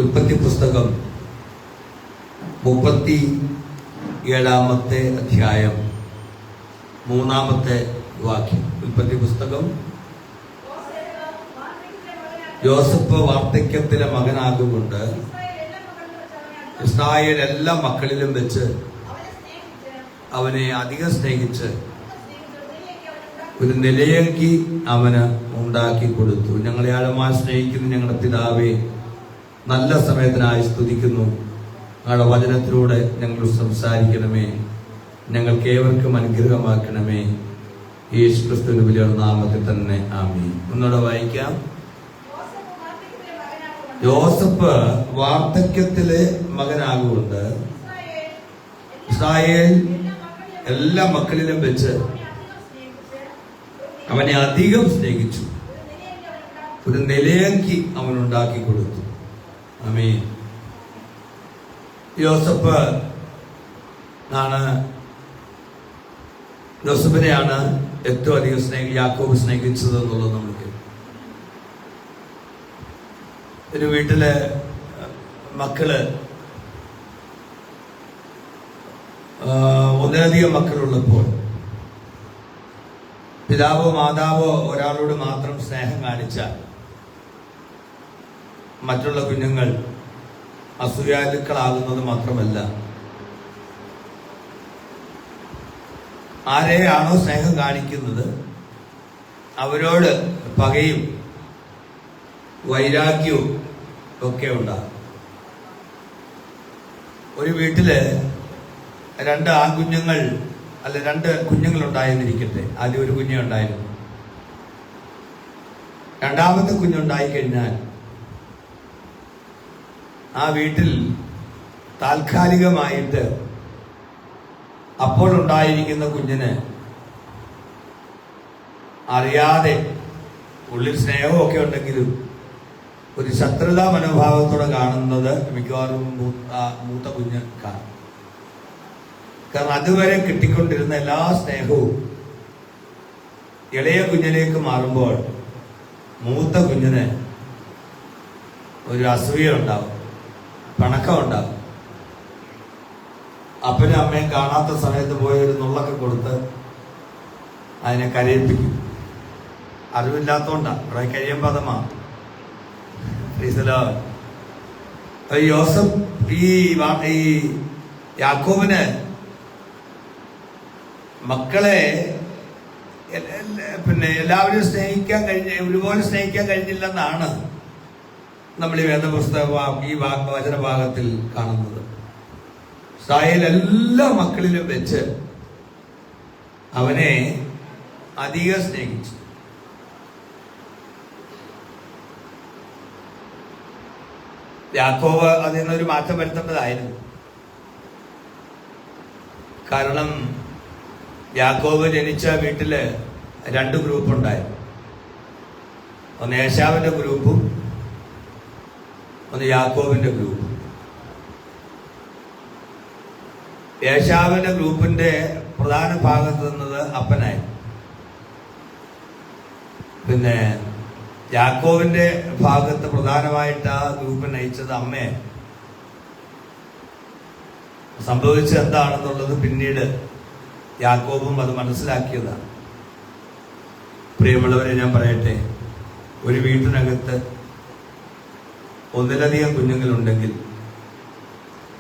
ഉൽപ്പത്തി പുസ്തകം 37 അധ്യായം 3 വാക്യം. ഉൽപ്പത്തി പുസ്തകം. യോസഫ് വാർദ്ധക്യത്തിലെ മകനാകുകൊണ്ട് ഇസ്രായേൽ എല്ലാ മക്കളിലും വെച്ച് അവനെ അധികം സ്നേഹിച്ച് ഒരു നിലയങ്കി അവന് ഉണ്ടാക്കി കൊടുത്തു. ഞങ്ങളെ ആഴമായി സ്നേഹിക്കുന്നു ഞങ്ങളുടെ പിതാവേ, നല്ല സമയത്തിനായി സ്തുതിക്കുന്നു. ഞങ്ങളുടെ വചനത്തിലൂടെ ഞങ്ങൾ സംസാരിക്കണമേ, ഞങ്ങൾക്ക് ഏവർക്കും അനുഗ്രഹമാക്കണമേ. യേശു ക്രിസ്തുവിന്റെ വലിയ നാമത്തിൽ തന്നെ ആമീൻ. ഒന്നുകൂടെ വായിക്കാം. യോസഫ് വാർദ്ധക്യത്തിലെ മകനാകുകൊണ്ട് ഇസ്രായേൽ എല്ലാ മക്കളിലും വെച്ച് അവനെ അധികം സ്നേഹിച്ചു, ഒരു നിലയങ്കി അവനുണ്ടാക്കി കൊടുത്തു. ആമീൻ. യോസഫിനെയാണ് ഏറ്റവും അധികം യാക്കോബ് സ്നേഹിച്ചത് എന്നുള്ളത് നമുക്ക്. ഒരു വീട്ടിലെ മക്കള് ഒന്നിലധികം മക്കളുള്ളപ്പോൾ പിതാവോ മാതാവോ ഒരാളോട് മാത്രം സ്നേഹം കാണിച്ചാൽ മറ്റുള്ള കുഞ്ഞുങ്ങൾ അസൂയാലുക്കളാകുന്നത് മാത്രമല്ല, ആരെയാണോ സ്നേഹം കാണിക്കുന്നത് അവരോട് പകയും വൈരാഗ്യവും ഒക്കെ ഉണ്ടാകും. ഒരു വീട്ടില് 2 ആൺകുഞ്ഞുങ്ങൾ അല്ല 2 കുഞ്ഞുങ്ങൾ ഉണ്ടായെന്നിരിക്കട്ടെ. ആദ്യം ഒരു കുഞ്ഞേ ഉണ്ടായിരുന്നു. രണ്ടാമത്തെ കുഞ്ഞുണ്ടായി കഴിഞ്ഞാൽ ആ വീട്ടിൽ താൽക്കാലികമായിട്ട് അപ്പോൾ ഉണ്ടായിരിക്കുന്ന കുഞ്ഞിന് അറിയാതെ ഉള്ളിൽ സ്നേഹമൊക്കെ ഉണ്ടെങ്കിലും ഒരു ശത്രുതാ മനോഭാവത്തോടെ കാണുന്നത് മിക്കവാറും മൂത്ത കുഞ്ഞ് കാണും. കാരണം അതുവരെ കിട്ടിക്കൊണ്ടിരുന്ന എല്ലാ സ്നേഹവും ഇളയ കുഞ്ഞിലേക്ക് മാറുമ്പോൾ മൂത്ത കുഞ്ഞിന് ഒരു അസൂയ ഉണ്ടാവും, പണക്കം ഉണ്ടാവും. അപ്പനും അമ്മയും കാണാത്ത സമയത്ത് പോയി ഒരു നുള്ളൊക്കെ കൊടുത്ത് അതിനെ കരയിപ്പിക്കും. അറിവില്ലാത്തോണ്ടാ, കുറെ കഴിയുമ്പോ അത് മാറും. യോസഫ് ഈ യാക്കോബിന് മക്കളെ എല്ലാവരും ഒരുപോലെ സ്നേഹിക്കാൻ കഴിഞ്ഞില്ലെന്നാണ് നമ്മൾ ഈ വേദപുസ്തക ഈ വചനഭാഗത്തിൽ കാണുന്നത്. ഇസ്രായേൽ എല്ലാ മക്കളിലും വെച്ച് അവനെ അധികം സ്നേഹിച്ചു. യാക്കോബ് അതിൽ നിന്നൊരു മാറ്റം വരുത്തേണ്ടതായിരുന്നു. കാരണം യാക്കോബ് ജനിച്ച വീട്ടില് 2 ഗ്രൂപ്പ് ഉണ്ടായിരുന്നു. ഒന്ന് ഏശാവിന്റെ ഗ്രൂപ്പും ഒന്ന് യാക്കോബിന്റെ ഗ്രൂപ്പും. ഏശാവിന്റെ ഗ്രൂപ്പിന്റെ പ്രധാന ഭാഗത്ത് നിന്നത് അപ്പനായി. പിന്നെ യാക്കോബിന്റെ ഭാഗത്ത് പ്രധാനമായിട്ട് ആ ഗ്രൂപ്പ് നയിച്ചത് അമ്മയെ. സംഭവിച്ചത് എന്താണെന്നുള്ളത് പിന്നീട് യാക്കോബും അത് മനസ്സിലാക്കിയതാണ്. പ്രിയമുള്ളവരെ, ഞാൻ പറയട്ടെ, ഒരു വീട്ടിനകത്ത് ഒന്നിലധികം കുഞ്ഞുങ്ങളുണ്ടെങ്കിൽ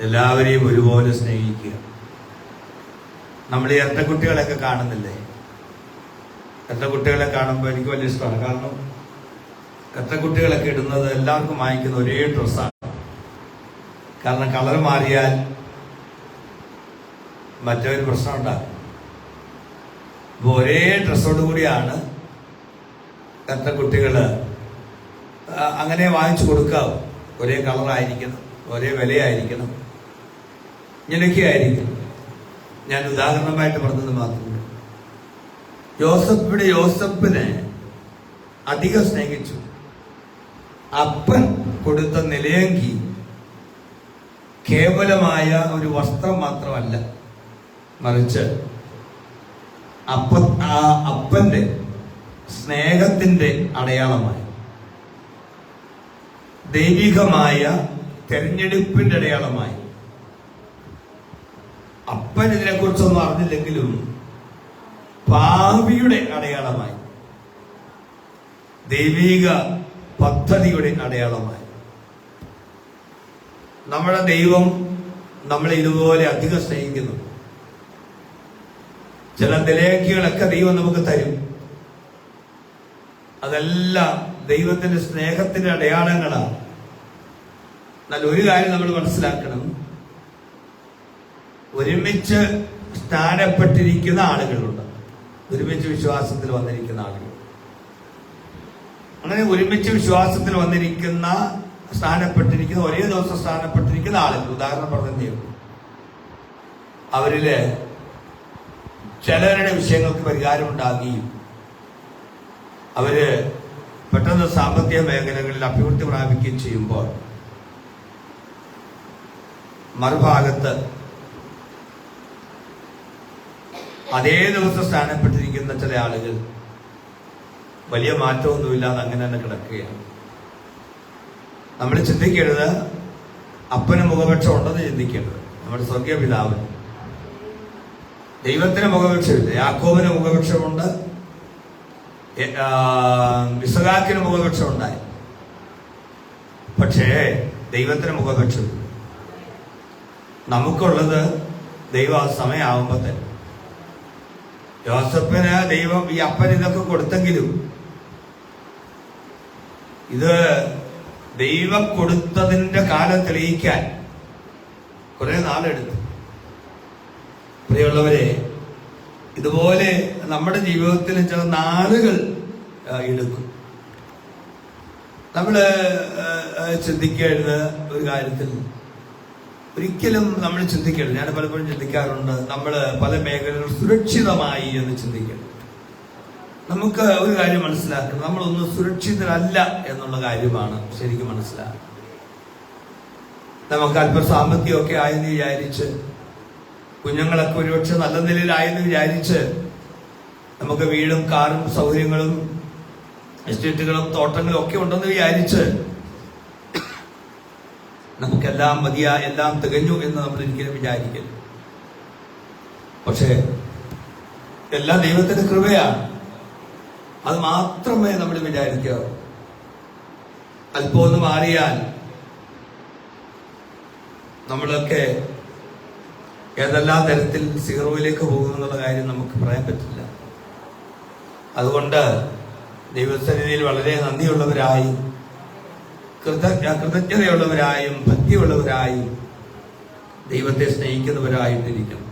എല്ലാവരെയും ഒരുപോലെ സ്നേഹിക്കുക. നമ്മൾ ഈ ഇരട്ടക്കുട്ടികളൊക്കെ കാണുന്നില്ലേ? ഇരട്ടക്കുട്ടികളെ കാണുമ്പോൾ എനിക്ക് വലിയ ഇഷ്ടമാണ്. കാരണം ഇരട്ടക്കുട്ടികളൊക്കെ ഇടുന്നത് എല്ലാവർക്കും വാങ്ങിക്കുന്ന ഒരേ ഡ്രസ്സാണ്. കാരണം കളർ മാറിയാൽ മറ്റൊരു പ്രശ്നം ഉണ്ടാകും. അപ്പോൾ ഒരേ ഡ്രസ്സോട് കൂടിയാണ് ഇരട്ടക്കുട്ടികള് അങ്ങനെ വാങ്ങിച്ചു കൊടുക്കാവും. ഒരേ കളറായിരിക്കണം, ഒരേ വിലയായിരിക്കണം, ഇങ്ങനെയൊക്കെ ആയിരിക്കും. ഞാൻ ഉദാഹരണമായിട്ട് പറഞ്ഞത് മാത്രമേ. യോസഫിനെ അധികം സ്നേഹിച്ചു. അപ്പൻ കൊടുത്ത നിലയങ്കി കേവലമായ ഒരു വസ്ത്രം മാത്രമല്ല, മറിച്ച് അപ്പന്റെ സ്നേഹത്തിന്റെ അടയാളമായി ദൈവികമായ തെരഞ്ഞെടുപ്പിന്റെ അടയാളമായി. അപ്പൻ ഇതിനെക്കുറിച്ചൊന്നും അറിഞ്ഞില്ലെങ്കിലും ഭാവിയുടെ അടയാളമായി, ദൈവിക പദ്ധതിയുടെ അടയാളമായി. നമ്മുടെ ദൈവം നമ്മളെ ഇതുപോലെ അധികം സ്നേഹിക്കുന്നു. ചില നിലയ്ക്കുകളൊക്കെ ദൈവം നമുക്ക് തരും. അതെല്ലാം ദൈവത്തിന്റെ സ്നേഹത്തിന്റെ അടയാളങ്ങളാണ്. എന്നാൽ ഒരു കാര്യം നമ്മൾ മനസ്സിലാക്കണം, ഒരുമിച്ച് സ്ഥാനപ്പെട്ടിരിക്കുന്ന ആളുകളുണ്ട്, ഒരുമിച്ച് വിശ്വാസത്തിൽ വന്നിരിക്കുന്ന ആളുകൾ. അങ്ങനെ ഒരുമിച്ച് വിശ്വാസത്തിൽ വന്നിരിക്കുന്ന സ്ഥാനപ്പെട്ടിരിക്കുന്ന, ഒരേ ദിവസം സ്ഥാനപ്പെട്ടിരിക്കുന്ന ആളുകൾ, ഉദാഹരണം പറഞ്ഞേ ഉള്ളൂ. അവരില് ചിലരുടെ വിഷയങ്ങൾക്ക് പരിഹാരം ഉണ്ടാകുകയും അവര് പെട്ടെന്ന് സാമ്പത്തിക മേഖലകളിൽ അഭിവൃദ്ധി പ്രാപിക്കുകയും ചെയ്യുമ്പോൾ, മറുഭാഗത്ത് അതേ ദിവസം സ്ഥാനപ്പെട്ടിരിക്കുന്ന ചില ആളുകൾ വലിയ മാറ്റമൊന്നുമില്ലാതെ അങ്ങനെ തന്നെ കിടക്കുകയാണ്. നമ്മൾ ചിന്തിക്കരുത് അപ്പന് മുഖപക്ഷം ഉണ്ടെന്ന് ചിന്തിക്കരുത്. നമ്മുടെ സ്വർഗീയ പിതാവ് ദൈവത്തിന് മുഖപക്ഷമില്ല. യാക്കോബിന് മുഖപക്ഷമുണ്ട്, ഇസഹാക്കിന് മുഖപക്ഷം ഉണ്ടായി. പക്ഷേ ദൈവത്തിന് മുഖപക്ഷമില്ല. നമുക്കുള്ളത് ദൈവം ആ സമയമാകുമ്പോൾ തന്നെ. യോസഫിന് ദൈവം ഈ അപ്പന് ഇതൊക്കെ കൊടുത്തെങ്കിലും ഇത് ദൈവം കൊടുത്തതിന്റെ കാലം തെളിയിക്കാൻ കുറെ നാളെടുത്തു. പ്രിയമുള്ളവരെ, ഇതുപോലെ നമ്മുടെ ജീവിതത്തിൽ ചില നാളുകൾ എടുക്കും. നമ്മള് ചിന്തിക്കരുത് ഒരു കാര്യത്തിൽ, ഒരിക്കലും നമ്മൾ ചിന്തിക്കരുത്. ഞാൻ പലപ്പോഴും ചിന്തിക്കാറുണ്ട്, നമ്മൾ പല മേഖലകൾ സുരക്ഷിതമായി എന്ന് ചിന്തിക്കരുത്. നമുക്ക് ഒരു കാര്യം മനസ്സിലാക്കണം, നമ്മളൊന്നും സുരക്ഷിതരല്ല എന്നുള്ള കാര്യമാണ് ശരിക്കും മനസ്സിലാക്കുക. നമുക്ക് അല്പം സാമ്പത്തികമൊക്കെ ആയെന്ന് വിചാരിച്ച്, കുഞ്ഞുങ്ങളൊക്കെ ഒരുപക്ഷെ നല്ല നിലയിലായെന്ന് വിചാരിച്ച്, നമുക്ക് വീടും കാറും സൗകര്യങ്ങളും എസ്റ്റേറ്റുകളും തോട്ടങ്ങളും ഒക്കെ ഉണ്ടെന്ന് വിചാരിച്ച് നമുക്കെല്ലാം എല്ലാം തികഞ്ഞു എന്ന് നമ്മൾ ഒരിക്കലും വിചാരിക്കരുത്. പക്ഷേ എല്ലാം ദൈവത്തിന്റെ കൃപയാണ്, അത് മാത്രമേ നമ്മൾ വിചാരിക്കാവൂ. അല്പം ഒന്ന് മാറിയാൽ നമ്മളൊക്കെ ഏതെല്ലാം തരത്തിൽ സീറോയിലേക്ക് പോകുമെന്നുള്ള കാര്യം നമുക്ക് പറയാൻ പറ്റില്ല. അതുകൊണ്ട് ദൈവസന്നിധിയിൽ വളരെ നന്ദിയുള്ളവരായും കൃതജ്ഞതയുള്ളവരായും ഭക്തിയുള്ളവരായും ദൈവത്തെ സ്നേഹിക്കുന്നവരായിട്ടിരിക്കണം.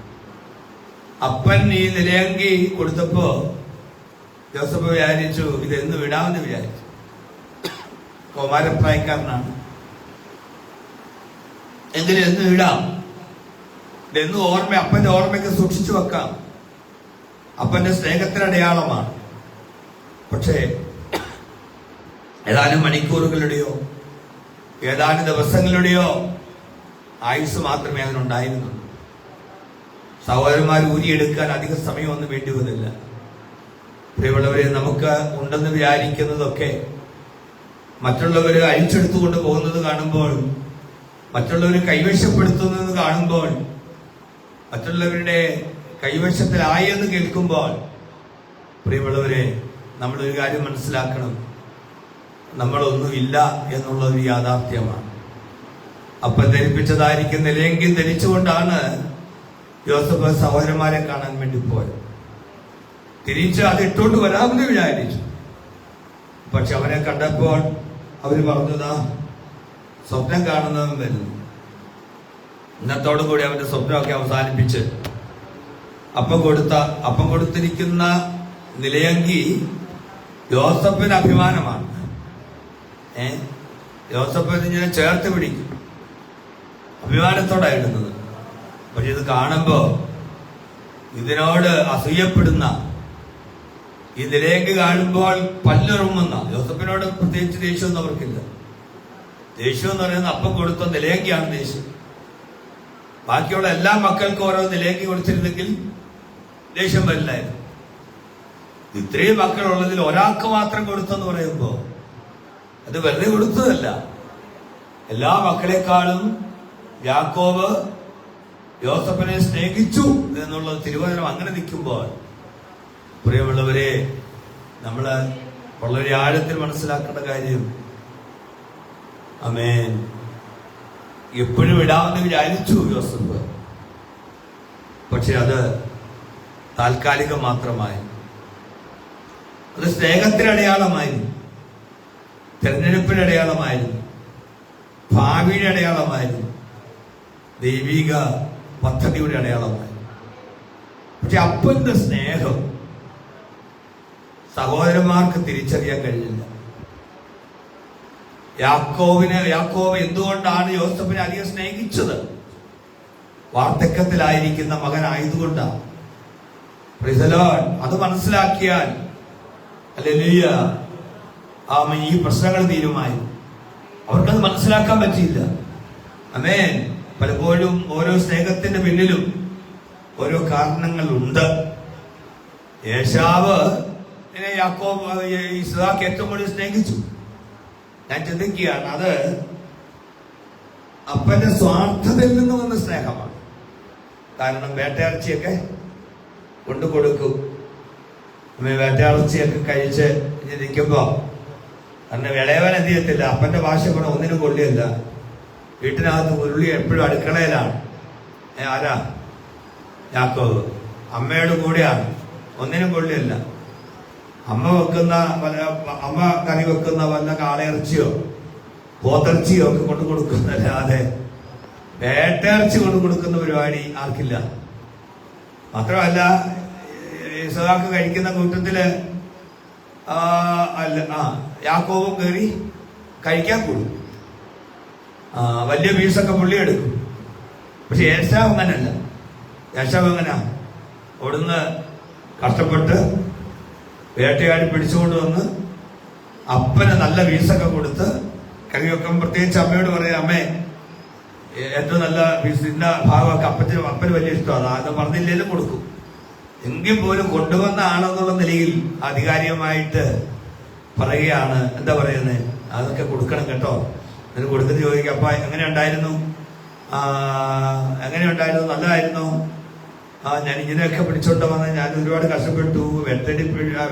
അപ്പൻ ഈ നിലയങ്കി കൊടുത്തപ്പോ ജോസഫ് വിചാരിച്ചു ഇതെന്ന് വിടാമെന്ന് വിചാരിച്ചു. കൗമാരപ്രായക്കാരനാണ്, എങ്കിലും എന്ന് വിടാം, ഇതെന്ന് അപ്പന്റെ ഓർമ്മയ്ക്ക് സൂക്ഷിച്ചു വെക്കാം, അപ്പന്റെ സ്നേഹത്തിന് അടയാളമാണ്. പക്ഷേ ഏതാനും മണിക്കൂറുകളുടെയോ ഏതാനും ദിവസങ്ങളുടെയോ ആയുസ് മാത്രമേ അതിനുണ്ടായിരുന്നുള്ളൂ. സഹോദരന്മാർ ഊരിയെടുക്കാൻ അധിക സമയമൊന്നും വേണ്ടി വന്നില്ല. പ്രിയമുള്ളവരെ, നമുക്ക് ഉണ്ടെന്ന് വിചാരിക്കുന്നതൊക്കെ മറ്റുള്ളവർ അഴിച്ചെടുത്തുകൊണ്ട് പോകുന്നത് കാണുമ്പോൾ, മറ്റുള്ളവർ കൈവശപ്പെടുത്തുന്നത് കാണുമ്പോൾ, മറ്റുള്ളവരുടെ കൈവശത്തിലായി എന്ന് കേൾക്കുമ്പോൾ, പ്രിയമുള്ളവരെ, നമ്മളൊരു കാര്യം മനസ്സിലാക്കണം, നമ്മളൊന്നുമില്ല എന്നുള്ളൊരു യാഥാർത്ഥ്യമാണ്. അപ്പം ധരിപ്പിച്ചതായിരിക്കും നിലയെങ്കിൽ ധരിച്ചുകൊണ്ടാണ് ജോസഫ് സഹോദരന്മാരെ കാണാൻ വേണ്ടി പോയത്. തിരിച്ച് അത് ഇട്ടുകൊണ്ട് വരാമെന്ന് വിചാരിച്ചു. പക്ഷെ അവനെ കണ്ടപ്പോൾ അവര് പറഞ്ഞതാ സ്വപ്നം കാണുന്നവൻ വരുന്നു. ഇന്നത്തോടു കൂടി അവന്റെ സ്വപ്നമൊക്കെ അവസാനിപ്പിച്ച് അപ്പം കൊടുത്തിരിക്കുന്ന നിലയങ്കി യോസഫിന് അഭിമാനമാണ്. യോസഫ് ഇങ്ങനെ ചേർത്ത് പിടിക്കും, അഭിമാനത്തോടെ ഇടുന്നത്. പക്ഷെ ഇത് കാണുമ്പോ ഇതിനോട് അസൂയപ്പെടുന്ന, ഈ നിലയങ്കി കാണുമ്പോൾ പല്ലുറുമുന്ന, യോസഫിനോട് പ്രത്യേകിച്ച് ദേഷ്യമൊന്നും അവർക്കില്ല. ദേഷ്യം എന്ന് പറയുന്നത് അപ്പം കൊടുത്ത നിലയങ്കിയാണ് ദേഷ്യം. ബാക്കിയുള്ള എല്ലാ മക്കൾക്കും ഓരോ നിലയങ്കി കൊടുത്തിരുന്നെങ്കിൽ ദേഷ്യം വരില്ലായിരുന്നു. ഇത്രയും മക്കളുള്ളതിൽ ഒരാൾക്ക് മാത്രം കൊടുത്തെന്ന് പറയുമ്പോ അത് വെറുതെ കൊടുത്തതല്ല. എല്ലാ മക്കളെക്കാളും യാക്കോബ് യോസഫിനെ സ്നേഹിച്ചു എന്നുള്ളത് തിരുവചനം അങ്ങനെ നിൽക്കുമ്പോൾ, പ്രിയമുള്ളവരെ, നമ്മൾ വളരെ ആഴത്തിൽ മനസ്സിലാക്കേണ്ട കാര്യം, ആമേൻ, എപ്പോഴും ഇടാമെന്ന് വിചാരിച്ചു യോസഫ്. പക്ഷെ അത് താൽക്കാലികം മാത്രമായി. അത് സ്നേഹത്തിന് അടയാളമായിരുന്നു, തെരഞ്ഞെടുപ്പിന് അടയാളമായിരുന്നു, ഭാവിയുടെ അടയാളമായിരുന്നു, ദൈവിക പദ്ധതിയുടെ അടയാളമായിരുന്നു. പക്ഷെ അപ്പന്റെ സ്നേഹം സഹോദരന്മാർക്ക് തിരിച്ചറിയാൻ കഴിഞ്ഞില്ല. യാക്കോബ് എന്തുകൊണ്ടാണ് യോസഫിനെ അധികം സ്നേഹിച്ചത്? വാർദ്ധക്യത്തിലായിരിക്കുന്ന മകനായതുകൊണ്ടാണ്. അത് മനസ്സിലാക്കിയാൽ ഹല്ലേലൂയ, ഈ പ്രശ്നങ്ങൾ തീരുമായി. അവർക്കത് മനസ്സിലാക്കാൻ പറ്റിയില്ല. ആമേൻ. പലപ്പോഴും ഓരോ സ്നേഹത്തിന്റെ പിന്നിലും ഓരോ കാരണങ്ങളുണ്ട്. ഏശാവ് ഇസ്ഹാക്ക് ഏറ്റവും കൂടുതൽ സ്നേഹിച്ചു. ഞാൻ ചിന്തിക്കുകയാണ്, അത് അപ്പന്റെ സ്വാർത്ഥതയിൽ നിന്ന് വന്ന സ്നേഹമാണ്. കാരണം വേട്ടയിറച്ചിയൊക്കെ കൊണ്ടു കൊടുക്കും. വേട്ടയിറച്ചിയൊക്കെ കഴിച്ച് നിൽക്കുമ്പോ അന്ന് വിളയവൻ എന്ത് ചെയ്യത്തില്ല, അപ്പന്റെ ഭാഷ കൂടെ ഒന്നിനും കൊള്ളിയല്ല. വീട്ടിനകത്ത് ഉരുളി എപ്പോഴും അടുക്കളയിലാണ്. ആരാ? യാക്കോബ്. അമ്മയുടെ കൂടെയാണ്, ഒന്നിനും കൊള്ളിയല്ല. അമ്മ കറി വെക്കുന്ന വല്ല കാളയിറച്ചിയോ പോത്തിറച്ചിയോ ഒക്കെ കൊണ്ടു കൊടുക്കുന്നല്ലാതെ വേട്ടയിറച്ചി കൊണ്ടു കൊടുക്കുന്ന പരിപാടി ആർക്കില്ല. മാത്രമല്ല, ഇസ്ഹാക്ക് കഴിക്കുന്ന കൂട്ടത്തില് യാക്കോബും കയറി കഴിക്കാൻ കൂടും. വലിയ പീസൊക്കെ പുള്ളി എടുക്കും. പക്ഷെ ഏശാവ് അങ്ങനല്ല. ഏശാവ് എങ്ങനാ? അവിടുന്ന് കഷ്ടപ്പെട്ട് വേട്ടയാടി പിടിച്ചുകൊണ്ട് വന്ന് അപ്പന് നല്ല പീസൊക്കെ കൊടുത്ത് കറി വെക്കാൻ. പ്രത്യേകിച്ച് അമ്മയോട് പറയാം, അമ്മേ ഏറ്റവും നല്ല പീസ് ഇന്ന ഭാഗമൊക്കെ അപ്പന് വലിയ ഇഷ്ടമാണ്, അത് പറഞ്ഞില്ലേലും കൊടുക്കും. എങ്കിൽ പോലും കൊണ്ടുവന്ന ആണെന്നുള്ള നിലയിൽ ആധികാരികമായിട്ട് പറയുകയാണ്, എന്താ പറയുന്നത്, അതൊക്കെ കൊടുക്കണം കേട്ടോ. അതിന് കൊടുത്തിട്ട് ചോദിക്കുക, അപ്പ എങ്ങനെ ഉണ്ടായിരുന്നു, നല്ലതായിരുന്നു. ഞാൻ ഇങ്ങനെയൊക്കെ പിടിച്ചോണ്ട് വന്ന് ഞാൻ ഒരുപാട് കഷ്ടപ്പെട്ടു,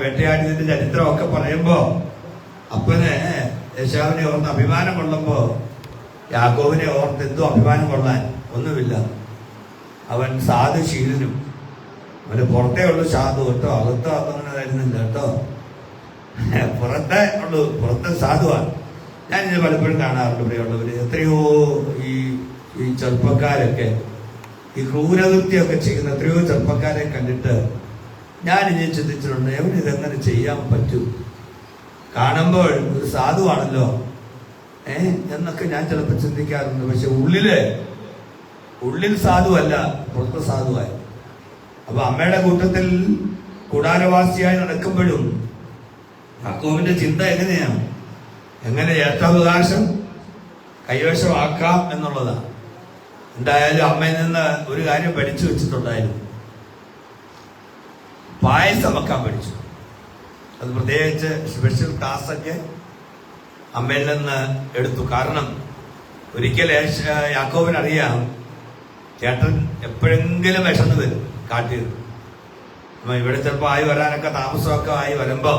വേട്ടയാടിയതിന്റെ ചരിത്രമൊക്കെ പറയുമ്പോ അപ്പന് യേശാവിനെ ഓർത്ത് അഭിമാനം കൊള്ളുമ്പോ യാക്കോബിനെ ഓർത്ത് എന്തോ അഭിമാനം കൊള്ളാൻ ഒന്നുമില്ല. അവൻ സാധുശീലനും, അവന് പുറത്തേ ഉള്ളു സാധു കേട്ടോ, അകത്തോ അങ്ങനെ തരുന്നില്ല കേട്ടോ, പുറത്തേ ഉള്ളു, പുറത്തെ സാധുവാണ്. ഞാനിത് പലപ്പോഴും കാണാറുണ്ട് പ്രിയമുള്ളവര്. എത്രയോ ഈ ചെറുപ്പക്കാരൊക്കെ ഈ ക്രൂരകൃത്യമൊക്കെ ചെയ്യുന്ന എത്രയോ ചെറുപ്പക്കാരെ കണ്ടിട്ട് ഞാനിനി ചിന്തിച്ചിട്ടുണ്ട്, ഇതെങ്ങനെ ചെയ്യാൻ പറ്റും? കാണുമ്പോൾ ഒരു സാധുവാണല്ലോ എന്നൊക്കെ ഞാൻ ചിലപ്പോൾ ചിന്തിക്കാറുണ്ട്. പക്ഷെ ഉള്ളിൽ സാധുവല്ല, പുറത്ത് സാധുവായി. അപ്പൊ അമ്മയുടെ കൂട്ടത്തിൽ കൂടാരവാസിയായി നടക്കുമ്പോഴും യാക്കോബിന്റെ ചിന്ത എങ്ങനെയാണ്? എങ്ങനെ ഏറ്റവകാശം കൈവശമാക്കാം എന്നുള്ളതാണ്. എന്തായാലും അമ്മയിൽ നിന്ന് ഒരു കാര്യം പഠിച്ചു വെച്ചിട്ടുണ്ടായിരുന്നു, പായസം വെക്കാൻ പഠിച്ചു. അത് പ്രത്യേകിച്ച് സ്പെഷ്യൽ ക്ലാസ്സൊക്കെ അമ്മയിൽ നിന്ന് എടുത്തു. കാരണം ഒരിക്കൽ യാക്കോബിനറിയാം, ചേട്ടൻ എപ്പോഴെങ്കിലും വിശന്ന് വരും കാട്ടിൽ. ഇവിടെ ചിലപ്പോൾ ആയി വരാനൊക്കെ താമസമൊക്കെ ആയി വരുമ്പോ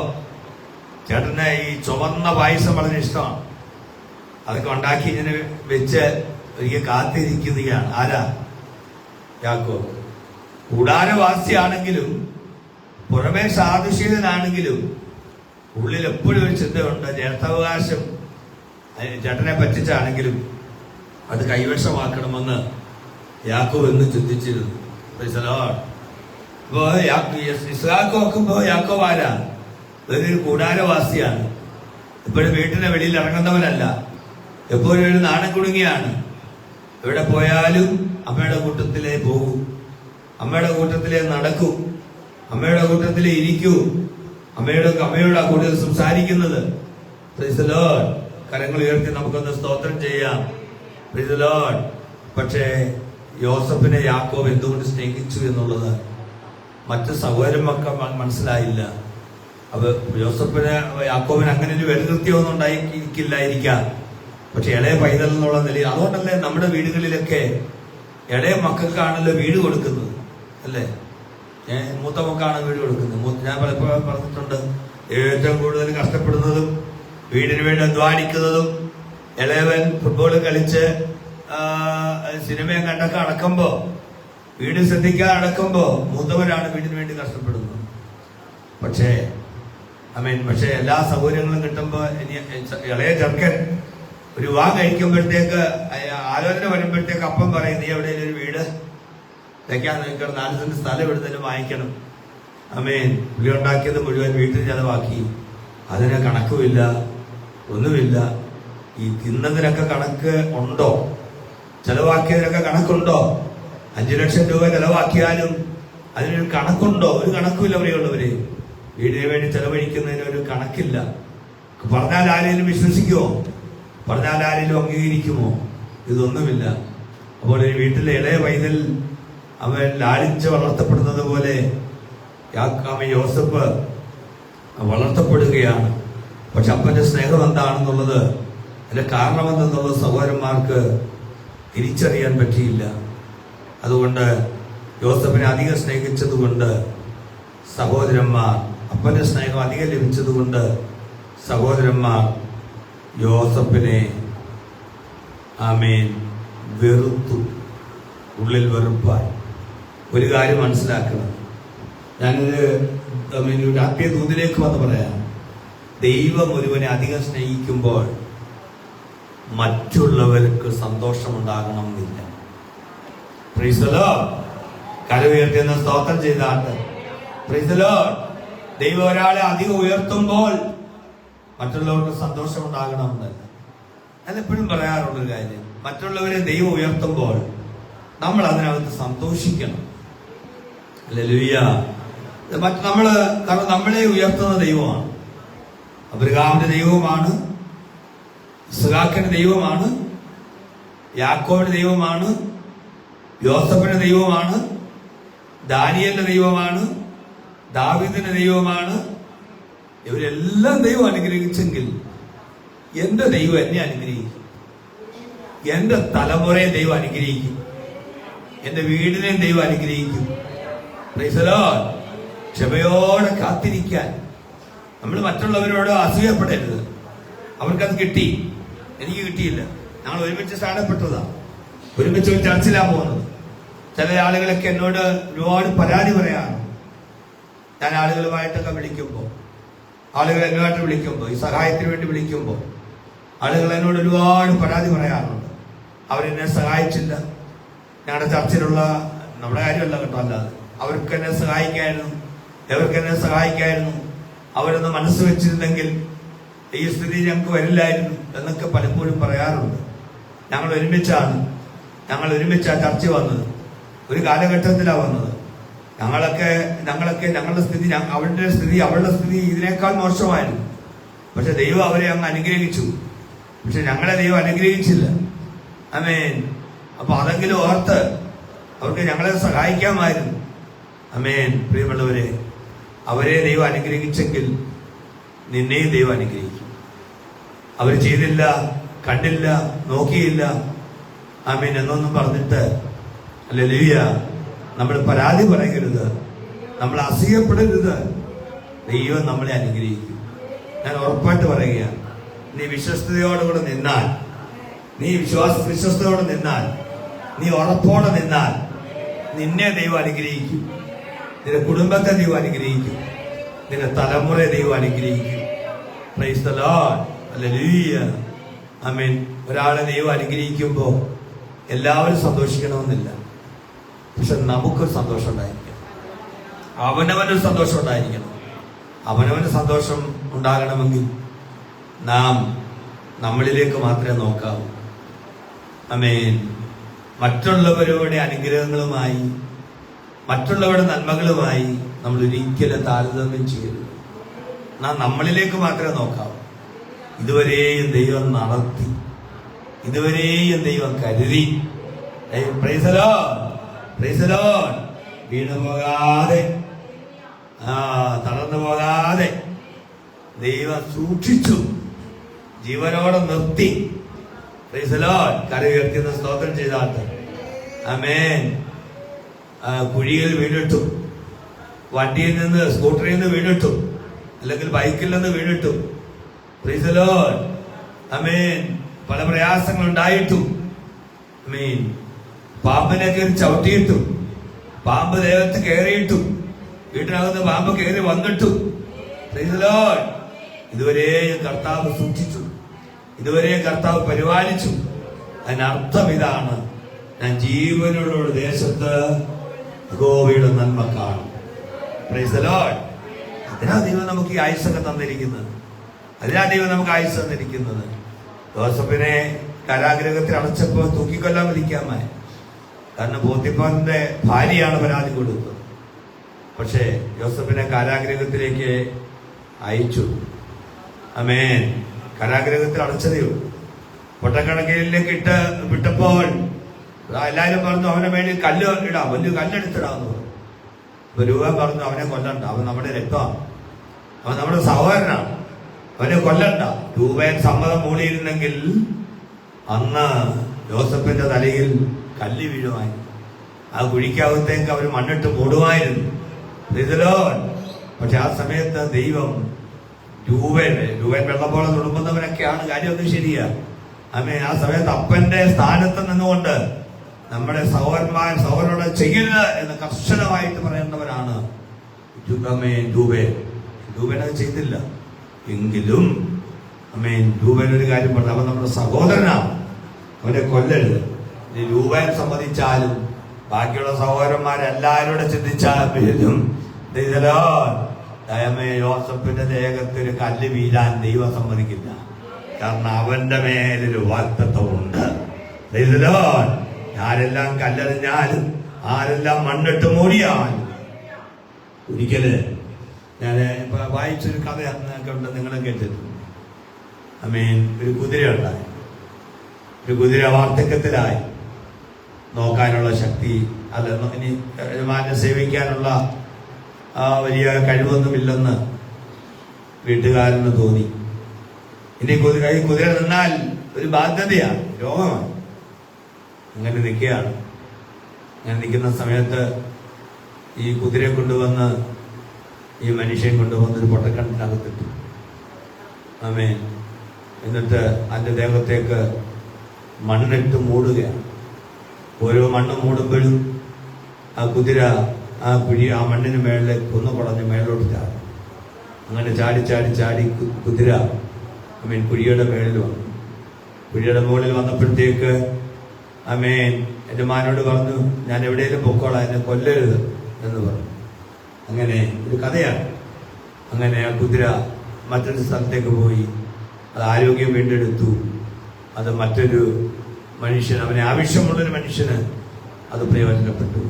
ചേട്ടന് ഈ ചുവന്ന പായസം വളരെ ഇഷ്ടമാണ്. അതൊക്കെ ഉണ്ടാക്കി ഇങ്ങനെ വെച്ച് ഒരിക്കൽ കാത്തിരിക്കുകയാണ്. ആരാ? യാക്കോബ്. കൂടാരവാസിയാണെങ്കിലും പുറമേ സാധുശീലനാണെങ്കിലും ഉള്ളിൽ എപ്പോഴും ഒരു ചിന്തയുണ്ട്, ചേർത്തവകാശം ചേട്ടനെ പറ്റിച്ചാണെങ്കിലും അത് കൈവശമാക്കണമെന്ന് യാക്കോബ് എന്ന് ചിന്തിച്ചിരുന്നു. ഇപ്പോ ഇസ്ഹാക്ക് നോക്കുമ്പോ യാക്കോബ് ആരാ? ഒരു കൂടാരവാസിയാണ്. എപ്പോഴും വീട്ടിന്റെ വെളിയിൽ ഇറങ്ങുന്നവനല്ല, എപ്പോഴും ഒരു നാണം കുടുങ്ങിയാണ്. എവിടെ പോയാലും അമ്മയുടെ കൂട്ടത്തിലേ പോകും, അമ്മയുടെ കൂട്ടത്തിലേ നടക്കും, അമ്മയുടെ കൂട്ടത്തിലേ ഇരിക്കൂ, അമ്മയോടാ കൂടുതൽ സംസാരിക്കുന്നത്. കരങ്ങൾ ഉയർത്തി നമുക്കൊന്ന് സ്തോത്രം ചെയ്യാം. പക്ഷേ യോസഫിനെ യാക്കോബ് എന്തുകൊണ്ട് സ്നേഹിച്ചു എന്നുള്ളത് മറ്റു സഹോദരന്മാർക്ക് മനസ്സിലായില്ല. അത് യാക്കോബിന് അങ്ങനെ ഒരു വെറുകൃത്യമൊന്നും ഉണ്ടായിരിക്കില്ലായിരിക്കാം. പക്ഷെ ഇളയ പൈതൽ എന്നുള്ള നിലയിൽ, അതുകൊണ്ടല്ലേ നമ്മുടെ വീടുകളിലൊക്കെ ഇളയ മക്കൾക്കാണല്ലോ വീട് കൊടുക്കുന്നത്, അല്ലേ? മൂത്ത മക്കാണ് വീട് കൊടുക്കുന്നത്. ഞാൻ പലപ്പോഴും പറഞ്ഞിട്ടുണ്ട്, ഏറ്റവും കൂടുതൽ കഷ്ടപ്പെടുന്നതും വീടിന് വേണ്ടി അധ്വാനിക്കുന്നതും ഇളയവൻ ഫുട്ബോൾ കളിച്ച് സിനിമയും കണ്ടൊക്കെ അടക്കുമ്പോ, വീട് ശ്രദ്ധിക്കാൻ അടക്കുമ്പോ മൂത്തവരാണ് വീടിന് വേണ്ടി കഷ്ടപ്പെടുന്നത്. പക്ഷേ എല്ലാ സൗകര്യങ്ങളും കിട്ടുമ്പോ ഇളയ ചെറുക്കൻ ഒരു വിവാഹം കഴിക്കുമ്പോഴത്തേക്ക് ആലോചന വരുമ്പോഴത്തേക്ക് അപ്പം പറയും, നീ എവിടെയെങ്കിലും ഒരു വീട് വെക്കാൻ നിൽക്കണം, 4 സെന്റ് സ്ഥലം എവിടുന്നേലും വാങ്ങിക്കണം. പുള്ളി ഉണ്ടാക്കിയത് മുഴുവൻ വീട്ടിൽ ചെലവാക്കി. അതിന് കണക്കുമില്ല, ഒന്നുമില്ല. ഈ തിന്നതിനൊക്കെ കണക്ക് ഉണ്ടോ? ചെലവാക്കിയതിനൊക്കെ കണക്കുണ്ടോ? 5 ലക്ഷം രൂപ ചെലവാക്കിയാലും അതിനൊരു കണക്കുണ്ടോ? ഒരു കണക്കുമില്ല. പ്രിയമുള്ളവര്, വീടിന് വേണ്ടി ചെലവഴിക്കുന്നതിന് ഒരു കണക്കില്ല. പറഞ്ഞാൽ ആരെങ്കിലും വിശ്വസിക്കുമോ? പറഞ്ഞാൽ ആരെങ്കിലും അംഗീകരിക്കുമോ? ഇതൊന്നുമില്ല. അപ്പോൾ ഒരു വീട്ടിലെ ഇളയ പൈതൽ അവൻ ലാളിച്ച് വളർത്തപ്പെടുന്നത് പോലെ യോസഫ് വളർത്തപ്പെടുകയാണ്. പക്ഷെ അപ്പന്റെ സ്നേഹം എന്താണെന്നുള്ളത്, അതിന്റെ കാരണം എന്തെന്നുള്ളത് സഹോദരന്മാർക്ക് തിരിച്ചറിയാൻ പറ്റിയില്ല. അതുകൊണ്ട് യോസഫിനെ അധികം സ്നേഹിച്ചതുകൊണ്ട് സഹോദരന്മാർ, അപ്പന്റെ സ്നേഹം അധികം ലഭിച്ചതുകൊണ്ട് സഹോദരന്മാർ യോസഫിനെ വെറുത്തു. ഉള്ളിൽ വെറുപ്പായി. ഒരു കാര്യം മനസ്സിലാക്കണം, ഞാനൊരു ആത്മീയ ദൂതിലേക്ക് വന്ന് പറയാം. ദൈവം ഒരുവനെ അധികം സ്നേഹിക്കുമ്പോൾ മറ്റുള്ളവർക്ക് സന്തോഷമുണ്ടാകണമെന്നില്ല. Praise the lord. കരമുയർത്തിയെന്ന് സ്തോത്രം ചെയ്താട്ട്. Price the Lord. ദൈവം ഒരാളെ അധികം ഉയർത്തുമ്പോൾ മറ്റുള്ളവർക്ക് സന്തോഷം ഉണ്ടാകണമെന്നല്ല. ഞാൻ എപ്പോഴും പറയാറുള്ളൊരു കാര്യം, മറ്റുള്ളവരെ ദൈവം ഉയർത്തുമ്പോൾ നമ്മൾ അതിനകത്ത് സന്തോഷിക്കണം. ഹല്ലേലൂയ. കാരണം നമ്മളെ ഉയർത്തുന്ന ദൈവമാണ്. അബ്രഹാമിന്റെ ദൈവമാണ്, ഇസ്ഹാക്കിന്റെ ദൈവമാണ്, യാക്കോബിന്റെ ദൈവമാണ്, യോസഫിന്റെ ദൈവമാണ്, ദാനിയേലിന്റെ ദൈവമാണ്, ദാവീദിന്റെ ദൈവമാണ്. ഇവരെല്ലാം ദൈവം അനുഗ്രഹിച്ചെങ്കിൽ എന്റെ ദൈവം എന്നെ അനുഗ്രഹിക്കും, എന്റെ തലമുറയെ ദൈവം അനുഗ്രഹിക്കും, എന്റെ വീടിനെയും ദൈവം അനുഗ്രഹിക്കും. Price the Lord. ക്ഷമയോടെ കാത്തിരിക്കാൻ. നമ്മൾ മറ്റുള്ളവരോട് അസൂയപ്പെടരുത്. അവർക്കത് കിട്ടി, എനിക്ക് കിട്ടിയില്ല. ഞങ്ങൾ ഒരുമിച്ച് സ്ഥാനപ്പെട്ടതാ, ഒരുമിച്ച് ഒരു ചർച്ചിലാ പോകുന്നത്. ചില ആളുകളൊക്കെ എന്നോട് ഒരുപാട് പരാതി പറയാറുണ്ട്. ഞാൻ ആളുകളുമായിട്ടൊക്കെ വിളിക്കുമ്പോൾ, ആളുകൾ എന്നുമായിട്ട് വിളിക്കുമ്പോൾ, ഈ സഹായത്തിന് വേണ്ടി വിളിക്കുമ്പോൾ ആളുകൾ എന്നോട് ഒരുപാട് പരാതി പറയാറുണ്ട്. അവരെന്നെ സഹായിച്ചില്ല. ഞങ്ങളുടെ ചർച്ചിലുള്ള, നമ്മുടെ കാര്യമല്ല കേട്ടോ, അല്ലാതെ അവർക്ക് എന്നെ സഹായിക്കായിരുന്നു, എവർക്ക് എന്നെ സഹായിക്കായിരുന്നു, അവരൊന്ന് മനസ്സ് വെച്ചിരുന്നെങ്കിൽ ഈ സ്ഥിതി ഞങ്ങൾക്ക് വരില്ലായിരുന്നു എന്നൊക്കെ പലപ്പോഴും പറയാറുണ്ട്. ഞങ്ങൾ ഒരുമിച്ചാണ് ചർച്ച വന്നത്. ഒരു കാലഘട്ടത്തിലാണ് വന്നത്. ഞങ്ങളൊക്കെ ഞങ്ങളുടെ സ്ഥിതി, അവളുടെ സ്ഥിതി ഇതിനേക്കാൾ മോശമായിരുന്നു. പക്ഷെ ദൈവം അവരെ അങ്ങ് അനുഗ്രഹിച്ചു. പക്ഷെ ഞങ്ങളെ ദൈവം അനുഗ്രഹിച്ചില്ല. അപ്പൊ അതെങ്കിലും ഓർത്ത് അവർക്ക് ഞങ്ങളെ സഹായിക്കാമായിരുന്നു. പ്രിയമുള്ളവരെ, അവരെ ദൈവം അനുഗ്രഹിച്ചെങ്കിൽ നിന്നെയും ദൈവം അനുഗ്രഹിക്കും. അവർ ചെയ്തില്ല, കണ്ടില്ല, നോക്കിയില്ല, എന്നൊന്നും പറഞ്ഞിട്ട് ഹല്ലേലൂയ നമ്മൾ പരാതി പറയരുത്, നമ്മൾ അസൂയപ്പെടരുത്. ദൈവം നമ്മളെ അനുഗ്രഹിക്കും. ഞാൻ ഉറപ്പായിട്ട് പറയുകയാണ്, നീ വിശ്വസ്തയോടുകൂടെ നിന്നാൽ, വിശ്വസ്തയോടെ നിന്നാൽ, നീ ഉറപ്പോടെ നിന്നാൽ നിന്നെ ദൈവം അനുഗ്രഹിക്കും. നിന്റെ കുടുംബത്തെ ദൈവം അനുഗ്രഹിക്കും. നിന്റെ തലമുറയെ ദൈവം അനുഗ്രഹിക്കും. Price the Lord. ഹല്ലേലൂയ. ഒരാളെ ദൈവം അനുഗ്രഹിക്കുമ്പോൾ എല്ലാവരും സന്തോഷിക്കണമെന്നില്ല. പക്ഷെ നമുക്കൊരു സന്തോഷം ഉണ്ടായിരിക്കണം. അവനവനൊരു സന്തോഷം ഉണ്ടായിരിക്കണം. അവനവന് സന്തോഷം ഉണ്ടാകണമെങ്കിൽ നാം നമ്മളിലേക്ക് മാത്രമേ നോക്കാവൂ. മറ്റുള്ളവരുടെ അനുഗ്രഹങ്ങളുമായി, മറ്റുള്ളവരുടെ നന്മകളുമായി നമ്മൾ ഒരിക്കലും താരതമ്യം ചെയ്യരുത്. നാം നമ്മളിലേക്ക് മാത്രമേ നോക്കാവൂ. ഇതുവരെയും ദൈവം നടത്തി, ഇതുവരെയും ദൈവം കരുതി. Price the lord. Praise the Lord. വീണു പോകാതെ, തളർന്നു പോകാതെ ദൈവം സൂക്ഷിച്ചു, ജീവനോടെ നിർത്തി. Price the Lord. കര ഉയർത്തുന്ന സ്തോത്രം ചെയ്താട്ട്. ആമേൻ. കുഴിയിൽ വീണിട്ടു, വണ്ടിയിൽ നിന്ന് സ്കൂട്ടറിൽ നിന്ന് വീണിട്ടു, അല്ലെങ്കിൽ ബൈക്കിൽ നിന്ന് വീണിട്ടു. Praise the lord. ആമേൻ. പല പ്രയാസങ്ങൾ ഉണ്ടായിട്ടു. ആമേൻ. പാമ്പിനെ കയറി ചവിട്ടിയിട്ടു, പാമ്പ് ദേഹത്ത് കയറിയിട്ടു, വീട്ടിനകത്ത് പാമ്പ് കയറി വന്നിട്ടു. Price the Lord. ഇതുവരെ കർത്താവ് സൂക്ഷിച്ചു, ഇതുവരെ കർത്താവ് പരിപാലിച്ചു. അതിനർത്ഥം ഇതാണ്, ഞാൻ ജീവനുള്ള ദേശത്ത് യഹോവയുടെ നന്മ കാണും. Price the Lord. അതിനാ ദൈവം നമുക്ക് ഈ ആയുസ്സൊക്കെ തന്നിരിക്കുന്നത്. അതിനാ ദൈവം നമുക്ക് ആയുസ് തന്നിരിക്കുന്നത്. യോസഫിനെ കാരാഗൃഹത്തിൽ അടച്ചപ്പോൾ തൂക്കിക്കൊല്ലാൻ വിധിക്കാമായി. കാരണം പോത്തിഫാറിന്റെ ഭാര്യയാണ് പരാതി കൊടുത്തത്. പക്ഷേ യോസഫിനെ കാരാഗൃഹത്തിലേക്ക് അയച്ചു. ആമേൻ. കാരാഗൃഹത്തിൽ അടച്ചതേ ഉള്ളൂ. പൊട്ടക്കണക്കിലേക്ക് വിട്ടപ്പോൾ എല്ലാവരും പറഞ്ഞു അവനെ വേണ്ടി കല്ല് ഇടാം, വലിയ കല്ലെടുത്തിടാന്ന് പറഞ്ഞു. അപ്പൊ രൂപൻ പറഞ്ഞു അവനെ കൊല്ലണ്ട, അവൻ നമ്മുടെ രക്തമാണ്, അവൻ നമ്മുടെ സഹോദരനാണ്, അവനെ കൊല്ലണ്ട. രൂപൻ സമ്മതം മൂടിയിരുന്നെങ്കിൽ അന്ന് യോസഫിന്റെ തലയിൽ കല്ല് വീഴുമായി, ആ കുഴിക്കകത്തേക്ക് അവർ മണ്ണിട്ട് മൂടുമായിരുന്നു. പക്ഷെ ആ സമയത്ത് ദൈവം രൂപൻ വെള്ളപ്പോളെ തുടുമ്പുന്നവനൊക്കെയാണ്, കാര്യമൊന്നും ശരിയാ. ആമേൻ. ആ സമയത്ത് അപ്പന്റെ സ്ഥാനത്ത് നിന്നുകൊണ്ട് നമ്മുടെ സഹോദരനോട് ചെയ്യരുത് എന്ന് കർശനമായിട്ട് പറയേണ്ടവരാണ് രൂപൻ അത് ചെയ്തില്ല. എങ്കിലും ആമേൻ, രൂപൻ ഒരു കാര്യം പറഞ്ഞു, അവൻ നമ്മുടെ സഹോദരനാണ്, അവനെ കൊല്ലരുത്. രൂപൻ സമ്മതിച്ചാലും ബാക്കിയുള്ള സഹോദരന്മാരെല്ലാവരോടും ചിന്തിച്ചാലും യോസഫിന്റെ ദേഹത്തൊരു കല്ല് വീഴാൻ ദൈവം സമ്മതിക്കില്ല. കാരണം അവന്റെ മേലൊരു വാഗ്ദത്തമുണ്ട്. ആരെല്ലാം കല്ലെറിഞ്ഞാലും ആരെല്ലാം മണ്ണിട്ട് മൂടിയാലും. ഒരിക്കല് ഞാൻ വായിച്ചൊരു കഥ ഉണ്ട്, നിങ്ങളും കേട്ടിട്ടുണ്ട്. ആമേൻ. ഒരു കുതിര ഉണ്ടായി. ഒരു കുതിര വാർദ്ധക്യത്തിലായി, നോക്കാനുള്ള ശക്തി അല്ല, ഇനി യജമാനെ സേവിക്കാനുള്ള വലിയ കഴിവൊന്നുമില്ലെന്ന് വീട്ടുകാരന് തോന്നി. ഇനി കുതിര നിന്നാൽ ഒരു ബാധ്യതയാണ്, രോഗമാണ്. അങ്ങനെ നിൽക്കുകയാണ്. അങ്ങനെ നിൽക്കുന്ന സമയത്ത് ഈ കുതിരയെ കൊണ്ടുവന്ന് ഈ മനുഷ്യൻ കൊണ്ടുവന്ന് ഒരു പൊട്ടക്കണത്തിനകത്തിട്ടു. ആമേൻ. എന്നിട്ട് അതിൻ്റെ ദേഹത്തേക്ക് മണ്ണിട്ട് മൂടുകയാണ്. ഓരോ മണ്ണ് മൂടുമ്പോഴും ആ കുതിര ആ മണ്ണിന് മേളിലേക്ക് ഒന്ന് കുടഞ്ഞ് മേളിലോട്ട് ചാടി. അങ്ങനെ ചാടി ചാടി ചാടി കുതിര ആമേൻ കുഴിയുടെ മേളിൽ വന്നു. കുഴിയുടെ മുകളിൽ വന്നപ്പോഴത്തേക്ക് ആമേൻ യജമാനോട് പറഞ്ഞു, ഞാൻ എവിടെയെങ്കിലും പൊക്കോളാം, എന്നെ കൊല്ലരുത് എന്ന് പറഞ്ഞു. അങ്ങനെ ഒരു കഥയാണ്. അങ്ങനെ ആ കുതിര മറ്റൊരു സ്ഥലത്തേക്ക് പോയി, അത് ആരോഗ്യം വീണ്ടെടുത്തു. അത് മറ്റൊരു മനുഷ്യൻ, അവനെ ആവശ്യമുള്ളൊരു മനുഷ്യന് അത് പ്രയോജനപ്പെട്ടു.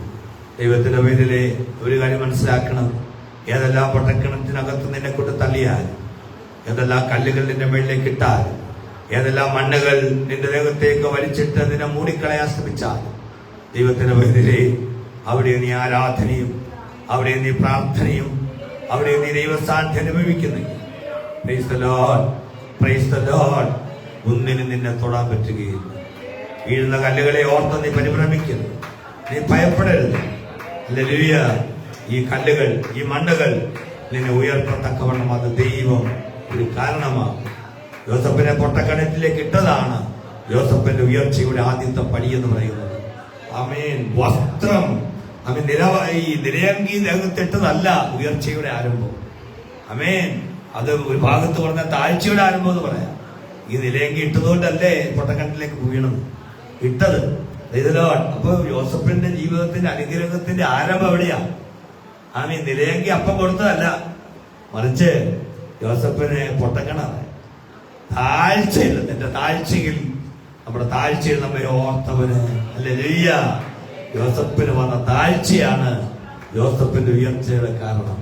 ദൈവത്തിന്റെ പേരിലെ ഒരു കാര്യം മനസ്സിലാക്കണം, ഏതെല്ലാം പൊട്ടക്കിണറ്റിനകത്ത് നിന്നെ കൊണ്ട് തള്ളിയാൽ, ഏതെല്ലാം കല്ലുകൾ നിന്റെ മേളിലേക്ക് ഇട്ടാൽ, ഏതെല്ലാം മണ്ണുകൾ നിന്റെ ദേഹത്തേക്ക് വലിച്ചിട്ട് നിന്നെ മൂടിക്കളയാൻ ശ്രമിച്ചാൽ, ദൈവത്തിന്റെ പേരിലെ അവിടെ നീ ആരാധനയും, അവിടെ നീ പ്രാർത്ഥനയും, അവിടെ നീ ദൈവസാന്നിധ്യം അനുഭവിക്കുന്നെങ്കിൽ praise the lord, praise the lord, ഒന്നിനും നിന്നെ തൊടാൻ പറ്റുകയില്ല. വീഴുന്ന കല്ലുകളെ ഓർത്ത് നീ പരിഭ്രമിക്കരുത്, നീ ഭയപ്പെടരുത്. ഹല്ലേലൂയ. ഈ കല്ലുകൾ, ഈ മണ്ണുകൾ നിന്നെ ഉയർത്തത്തക്കവണ്ണം അത് ദൈവം ഒരു കാരണമാണ്. യോസഫിനെ പൊട്ടക്കിണറ്റിലേക്ക് ഇട്ടതാണ് യോസഫിന്റെ ഉയർച്ചയുടെ ആദ്യത്തെ പടി എന്ന് പറയുന്നത്. ആമേൻ. വസ്ത്രം അവൻ നിലയങ്കി ദേഹത്തിട്ടതല്ല ഉയർച്ചയുടെ ആരംഭം. ആമേൻ. അത് ഒരു ഭാഗത്ത് പറഞ്ഞ താഴ്ചയുടെ ആരംഭം എന്ന് പറയാം. ഈ നിലയങ്കി ഇട്ടതുകൊണ്ടല്ലേ പൊട്ടക്കിണറ്റിലേക്ക് വീണത്, ഇട്ടത്. അപ്പൊ യോസഫിന്റെ ജീവിതത്തിന്റെ അനുഗ്രഹത്തിന്റെ ആരംഭം എവിടെയാ? ആമേൻ. നിലയങ്കി അപ്പം കൊടുത്തതല്ല, മറിച്ച് യോസഫിനെ പൊട്ടക്കിണറായി. താഴ്ചയിൽ, നിന്റെ താഴ്ചയിൽ, നമ്മുടെ താഴ്ചയിൽ നമ്മെ ഓർത്തവന് ഹല്ലേലൂയ. യോസഫിന് വന്ന താഴ്ചയാണ് യോസഫിന്റെ ഉയർച്ചയുടെ കാരണം.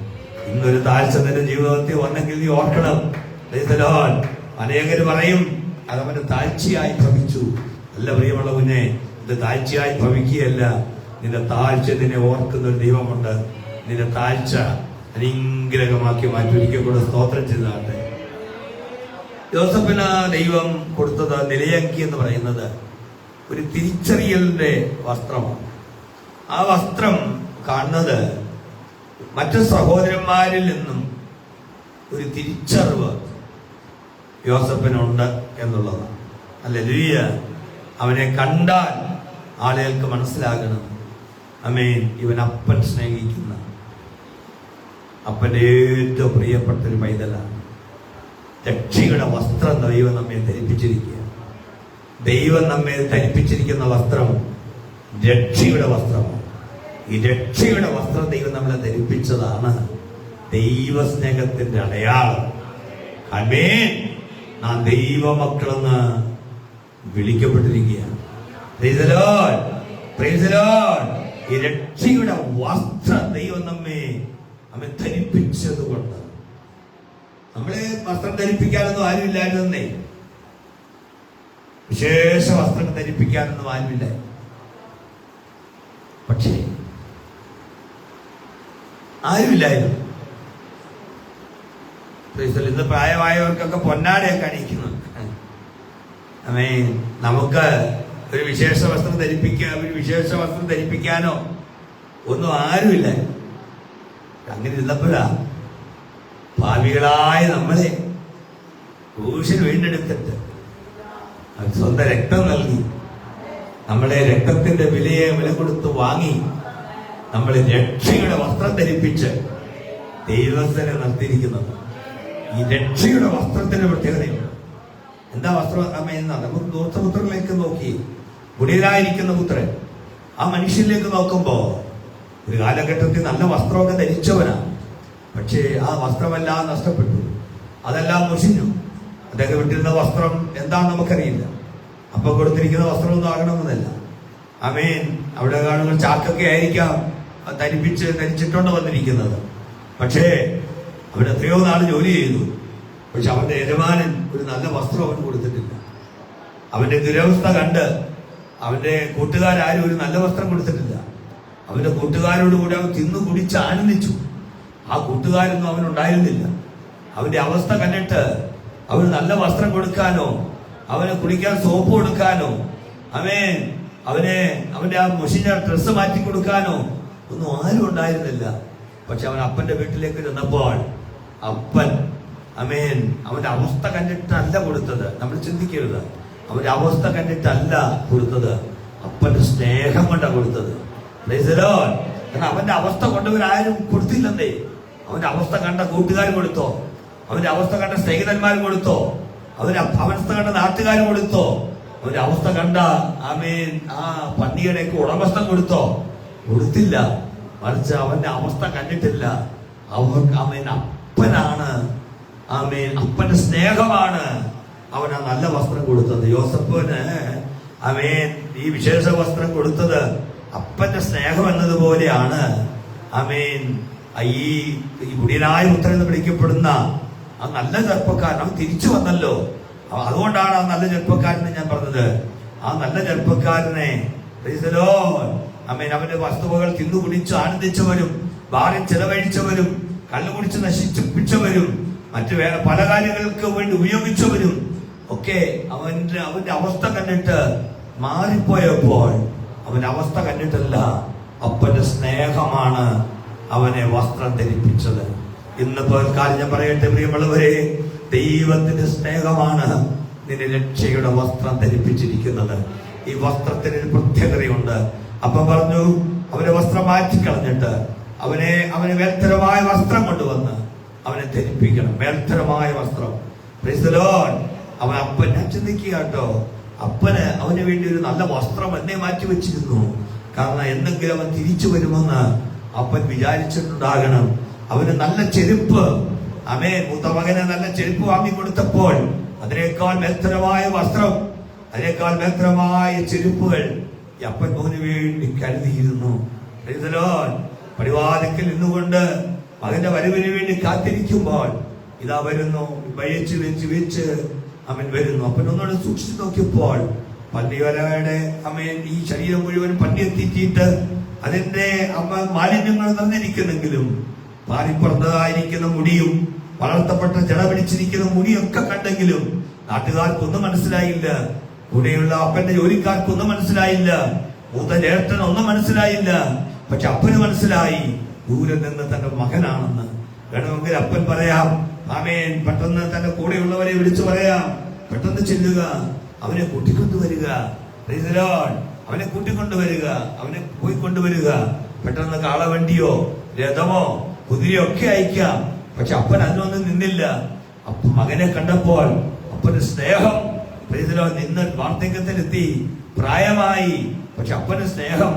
ഇന്നൊരു താഴ്ച നിന്റെ ജീവിതത്തിൽ വന്നെങ്കിൽ നീ ഓർക്കണം. അനേകര് പറയും അതവന്റെ താഴ്ചയായി ഭവിച്ചു. അല്ല പ്രിയമുള്ള കുഞ്ഞെ, ഇത് താഴ്ചയായി ഭവിക്കുകയല്ല. നിന്റെ താഴ്ച നിന്നെ ഓർക്കുന്ന ഒരു ദൈവമുണ്ട്. നിന്റെ താഴ്ച അനുഗ്രഹമാക്കി മാറ്റി. ഒരിക്കൽ കൂടെ സ്തോത്രം ചെയ്താട്ടെ. യോസഫിന് ദൈവം കൊടുത്തത് നിലയങ്കി എന്ന് പറയുന്നത് ഒരു തിരിച്ചറിയലിന്റെ വസ്ത്രമാണ്. ആ വസ്ത്രം കാണുന്നത് മറ്റു സഹോദരന്മാരിൽ നിന്നും ഒരു തിരിച്ചറിവ് യോസഫിനുണ്ട് എന്നുള്ളതാണ്. ഹല്ലേലൂയ. അവനെ കണ്ടാൽ ആളുകൾക്ക് മനസ്സിലാകണം, ആമേൻ, ഇവൻ അപ്പൻ സ്നേഹിക്കുന്ന, അപ്പൻ്റെ ഏറ്റവും പ്രിയപ്പെട്ട ഒരു പൈതലാണ്. രക്ഷയുടെ വസ്ത്രം ദൈവം നമ്മെ ധരിപ്പിച്ചിരിക്കുക. ദൈവം നമ്മെ ധരിപ്പിച്ചിരിക്കുന്ന വസ്ത്രം രക്ഷയുടെ വസ്ത്രമാണ്. ഈ രക്ഷയുടെ വസ്ത്രം ദൈവം നമ്മളെ ധരിപ്പിച്ചതാണ് ദൈവസ്നേഹത്തിന്റെ അടയാളം. ആമേൻ. നാം ദൈവമക്കളെന്ന് വിളിക്കപ്പെട്ടിരിക്കുകയാണ്. Praise the lord, praise the lord. ഈ രക്ഷയുടെ വസ്ത്രം ദൈവം നമ്മെ ധരിപ്പിച്ചത് കൊണ്ട് നമ്മളെ വസ്ത്രം ധരിപ്പിക്കാനൊന്നും ആരുമില്ലായിരുന്നേ. വിശേഷ വസ്ത്രം ധരിപ്പിക്കാനൊന്നും ആരുമില്ല. പക്ഷേ ആരുമില്ലായിരുന്നു. ഇന്ന് പ്രായമായവർക്കൊക്കെ പൊന്നാടയൊക്കെ അണിയിക്കുന്നു. നമുക്ക് ഒരു വിശേഷ വസ്ത്രം ധരിപ്പിക്കാനോ ഒന്നും ആരുമില്ല. അങ്ങനെ ഇരുന്നപ്പോഴാ ഭാവികളായ നമ്മളെ ക്രൂശിൽ വീണ്ടെടുത്തിട്ട് സ്വന്തം രക്തം നൽകി, നമ്മളെ രക്തത്തിന്റെ വില കൊടുത്ത് വാങ്ങി, നമ്മളെ രക്ഷയുടെ വസ്ത്രം ധരിപ്പിച്ച് ദൈവസ്ഥനെ നിർത്തിയിരിക്കുന്നത്. ഈ രക്ഷയുടെ വസ്ത്രത്തിന്റെ പ്രത്യേകതയുണ്ട്. എന്താ വസ്ത്രം അമ്മയെന്ന നമുക്ക് ദൂർത്തപുത്രനിലേക്ക് നോക്കി, മുടിയിലായിരിക്കുന്ന പുത്രൻ, ആ മനുഷ്യനിലേക്ക് നോക്കുമ്പോ ഒരു കാലഘട്ടത്തിൽ നല്ല വസ്ത്രമൊക്കെ ധരിച്ചവനാണ്. പക്ഷേ ആ വസ്ത്രമെല്ലാം നഷ്ടപ്പെട്ടു, അതെല്ലാം മുഷിഞ്ഞു. അദ്ദേഹം വിട്ടിരുന്ന വസ്ത്രം എന്താണെന്ന് നമുക്കറിയില്ല. അപ്പൊ കൊടുത്തിരിക്കുന്ന വസ്ത്രമൊന്നും ആകണമെന്നല്ല. ആമേൻ. അവിടെ കാണുന്ന ചാക്കൊക്കെ ആയിരിക്കാം ധരിച്ചിട്ടുണ്ട് വന്നിരിക്കുന്നത്. പക്ഷേ അവൻ എത്രയോ നാൾ ജോലി ചെയ്തു. പക്ഷെ അവന്റെ യജമാനൻ ഒരു നല്ല വസ്ത്രം അവൻ കൊടുത്തിട്ടില്ല. അവന്റെ ദുരവസ്ഥ കണ്ട് അവന്റെ കൂട്ടുകാരും ഒരു നല്ല വസ്ത്രം കൊടുത്തിട്ടില്ല. അവന്റെ കൂട്ടുകാരോടുകൂടി അവൻ തിന്നു കുടിച്ച് ആനന്ദിച്ചു. ആ കൂട്ടുകാരൊന്നും അവനുണ്ടായിരുന്നില്ല. അവന്റെ അവസ്ഥ കണ്ടിട്ട് അവന് നല്ല വസ്ത്രം കൊടുക്കാനോ, അവന് കുടിക്കാൻ സോപ്പ് കൊടുക്കാനോ, അവന്റെ ആ മുഷിഞ്ഞ ഡ്രസ്സ് മാറ്റി കൊടുക്കാനോ ഒന്നും ആരും ഉണ്ടായിരുന്നില്ല. പക്ഷെ അവൻ അപ്പന്റെ വീട്ടിലേക്ക് ചെന്നപ്പോൾ അപ്പൻ അവന്റെ അവസ്ഥ കണ്ടിട്ടല്ല കൊടുത്തത്. നമ്മൾ ചിന്തിക്കരുത്, അവന്റെ അവസ്ഥ കണ്ടിട്ടല്ല കൊടുത്തത്, അപ്പന്റെ സ്നേഹം കൊണ്ടാണ് കൊടുത്തത്. കാരണം അവന്റെ അവസ്ഥ കൊണ്ടവരാരും കൊടുത്തില്ലെന്നേ. അവന്റെ അവസ്ഥ കണ്ട കൂട്ടുകാർ കൊടുത്തോ, അവന്റെ അവസ്ഥ കണ്ട സ്നേഹിതന്മാർ കൊടുത്തോ, അവന്റെ അവസ്ഥ കണ്ട നാട്ടുകാർ കൊടുത്തോ, അവന്റെ അവസ്ഥ കണ്ട ആ പന്നിയുടെയൊക്കെ ഉടമസ്ഥൻ കൊടുത്തോ? കൊടുത്തില്ല. മറിച്ച് അവന്റെ അവസ്ഥ കണ്ടിട്ടില്ല. അപ്പനാണ്, അപ്പന്റെ സ്നേഹമാണ് അവൻ ആ നല്ല വസ്ത്രം കൊടുത്തത്. യോസഫിന് ഈ വിശേഷ വസ്ത്രം കൊടുത്തത് അപ്പന്റെ സ്നേഹം എന്നതുപോലെയാണ്. ഈ മുടിയനായ പുത്രൻ എന്ന് വിളിക്കപ്പെടുന്ന ആ നല്ല ചെറുപ്പക്കാരൻ അവൻ തിരിച്ചു വന്നല്ലോ. അതുകൊണ്ടാണ് ആ നല്ല ചെറുപ്പക്കാരനെ ഞാൻ പറഞ്ഞത്. ആ നല്ല ചെറുപ്പക്കാരനെ അവന്റെ വസ്തുവകൾ തിന്നു കുടിച്ച് ആനന്ദിച്ചവരും, ബാറിൽ ചെലവഴിച്ചവരും, കള്ളുകുടിച്ച് നശിപ്പിച്ചവരും, മറ്റു വേറെ പല കാര്യങ്ങൾക്ക് വേണ്ടി ഉപയോഗിച്ചവരും ഒക്കെ അവന്റെ അവസ്ഥ കണ്ടിട്ട് മാറിപ്പോയപ്പോൾ അവന്റെ അവസ്ഥ കണ്ടിട്ടല്ല, അപ്പന്റെ സ്നേഹമാണ് അവനെ വസ്ത്രം ധരിപ്പിച്ചത്. ഇന്ന് കാലം ഞാൻ പറയട്ടെ പ്രിയമുള്ളവരെ, ദൈവത്തിന്റെ സ്നേഹമാണ് നിന്നെ രക്ഷയുടെ വസ്ത്രം ധരിപ്പിച്ചിരിക്കുന്നത്. ഈ വസ്ത്രത്തിന് ഒരു പ്രത്യേകതയുണ്ട്. അപ്പൊ പറഞ്ഞു, അവന്റെ വസ്ത്രം മാറ്റിക്കളഞ്ഞിട്ട് അവന് മേൽത്തരമായ വസ്ത്രം കൊണ്ടുവന്ന് അവനെ ധരിപ്പിക്കണം. മേൽത്തരമായ വസ്ത്രം. അവൻ അപ്പൻ, ഞാൻ ചിന്തിക്കുക കേട്ടോ, അപ്പന് അവന് വേണ്ടി ഒരു നല്ല വസ്ത്രം എന്നെ മാറ്റി വെച്ചിരുന്നു. കാരണം എന്തെങ്കിലും അവൻ തിരിച്ചു വരുമെന്ന് അപ്പൻ വിചാരിച്ചിട്ടുണ്ടാകണം. അവന് നല്ല ചെരുപ്പ്, മൂത്ത മകന് നല്ല ചെരുപ്പ് വാങ്ങിക്കൊടുത്തപ്പോൾ അതിനേക്കാൾ മേൽത്തരമായ വസ്ത്രം, അതിനേക്കാൾ മേൽത്തരമായ ചെരുപ്പുകൾ ഈ അപ്പൻ മോന് വേണ്ടി കരുതിയിരുന്നു. പടിവാതിക്കൽ നിന്നുകൊണ്ട് മകന്റെ വരവിന് വേണ്ടി കാത്തിരിക്കുമ്പോൾ ഇതാ വരുന്നു, വെച്ച് അവൻ വരുന്നു. അപ്പൻ ഒന്നുകൂടെ സൂക്ഷിച്ചു നോക്കിയപ്പോൾ പന്നിവരയുടെ ഈ ശരീരം മുഴുവൻ പന്നി എത്തിച്ചിട്ട് അതിന്റെ മാലിന്യങ്ങൾ നിറഞ്ഞിരിക്കുന്നെങ്കിലും പാരിപ്പുറത്തതായിരിക്കുന്ന മുടിയും വളർത്തപ്പെട്ട ജട പിടിച്ചിരിക്കുന്ന മുടിയൊക്കെ കണ്ടെങ്കിലും നാട്ടുകാർക്കൊന്നും മനസ്സിലായില്ല. കൂടെയുള്ള അപ്പന്റെ ജോലിക്കാർക്കൊന്നും മനസ്സിലായില്ല. മൂത്ത ജ്യേഷ്ഠൻ ഒന്നും മനസ്സിലായില്ല. പക്ഷെ അപ്പന് മനസ്സിലായി ദൂരെ നിന്ന് തന്റെ മകനാണെന്ന്. വേണമെങ്കിൽ അപ്പൻ പറയാം, ആമേൻ, പെട്ടെന്ന് തന്റെ കൂടെയുള്ളവരെ വിളിച്ചു പറയാം, പെട്ടെന്ന് ചെല്ലുക, അവനെ കൂട്ടിക്കൊണ്ടുവരിക, അവനെ കൂട്ടിക്കൊണ്ടുവരിക, അവനെ പോയി കൊണ്ടുവരിക. പെട്ടെന്ന് കാളവണ്ടിയോ രഥമോ കുതിരയോ ഒക്കെ അയക്കാം. പക്ഷെ അപ്പൻ അതിനൊന്നും നിന്നില്ല. മകനെ കണ്ടപ്പോൾ അപ്പന്റെ സ്നേഹം നിന്ന് വാർദ്ധക്യത്തിലെത്തി, പ്രായമായി. പക്ഷെ അപ്പന്റെ സ്നേഹം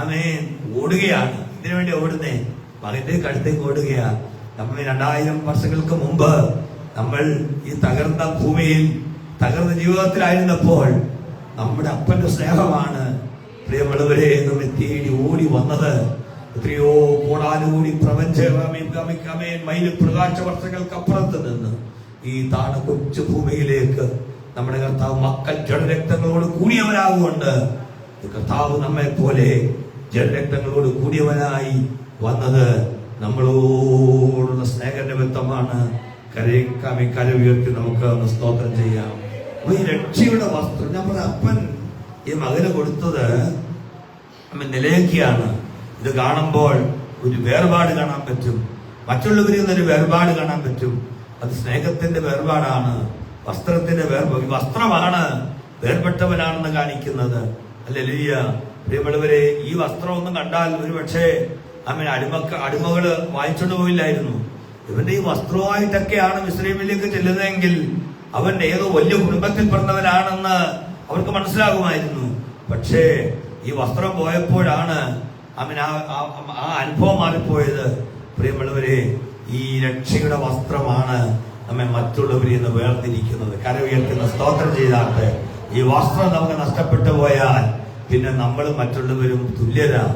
ആമേൻ ഓടുകയാണ്. ഇതിനു വേണ്ടി ഓടുന്നേ, മകന്റെ കഴുത്തേക്ക് ഓടുകയാ. നമ്മൾ 2000 വർഷങ്ങൾക്ക് മുമ്പ് നമ്മൾ ഈ തകർന്ന ഭൂമിയിൽ തകർന്ന ജീവിതത്തിലായിരുന്നപ്പോൾ നമ്മുടെ അപ്പന്റെ സ്നേഹമാണ് പ്രിയമുള്ളവരെ നമ്മെ തേടി ഓടി വന്നത്. എത്രയോ കോടാനുകൂടി മൈൽ പ്രകാശ വർഷങ്ങൾക്ക് അപ്പുറത്ത് നിന്ന് ഈ താണ കൊച്ചു ഭൂമിയിലേക്ക് നമ്മുടെ കർത്താവ് മക്കൾ ജഡരക്തങ്ങളോട് കൂടിയവരാകുകൊണ്ട് കർത്താവ് നമ്മെ പോലെ ജഡരക്തങ്ങളോട് കൂടിയവനായി വന്നത് നമ്മളോടുള്ള സ്നേഹനിമിത്തമാണ്. കര ഉയർത്തി നമുക്ക് ഒന്ന് സ്തോത്രം ചെയ്യാം. അപ്പൊ ഈ രക്ഷയുടെ വസ്ത്രം നമ്മുടെ അപ്പൻ ഈ മകന് കൊടുത്തത് നിലയൊക്കെയാണ്. ഇത് കാണുമ്പോൾ ഒരു വേർപാട് കാണാൻ പറ്റും, മറ്റുള്ളവരിൽ നിന്നൊരു വേർപാട് കാണാൻ പറ്റും. അത് സ്നേഹത്തിന്റെ വേർപാടാണ്, വസ്ത്രത്തിന്റെ വസ്ത്രമാണ് വേർപെട്ടവനാണെന്ന് കാണിക്കുന്നത്. ഹല്ലേലൂയ. പ്രിയമുള്ളവരെ, ഈ വസ്ത്രം ഒന്നും കണ്ടാൽ ഒരു പക്ഷേ അടിമകള് വാങ്ങിച്ചോണ്ട് പോയില്ലായിരുന്നു. ഇവന്റെ ഈ വസ്ത്രവുമായിട്ടൊക്കെയാണ് മിസ്രൈമിലേക്ക് ചെല്ലുന്നതെങ്കിൽ അവൻ ഏതോ വലിയ കുടുംബത്തിൽ പിറന്നവനാണെന്ന് അവർക്ക് മനസ്സിലാകുമായിരുന്നു. പക്ഷേ ഈ വസ്ത്രം പോയപ്പോഴാണ് ആ അനുഭവം മാറിപ്പോയത്. പ്രിയമുള്ളവരെ, ഈ രക്ഷയുടെ വസ്ത്രമാണ് നമ്മെ മറ്റുള്ളവരിൽ നിന്ന് വേർതിരിക്കുന്നത്. കര ഉയർത്തുന്ന സ്തോത്രം ചെയ്താട്ടെ. ഈ വസ്ത്രം നമുക്ക് നഷ്ടപ്പെട്ടു പോയാൽ പിന്നെ നമ്മൾ മറ്റുള്ളവരും തുല്യരാ.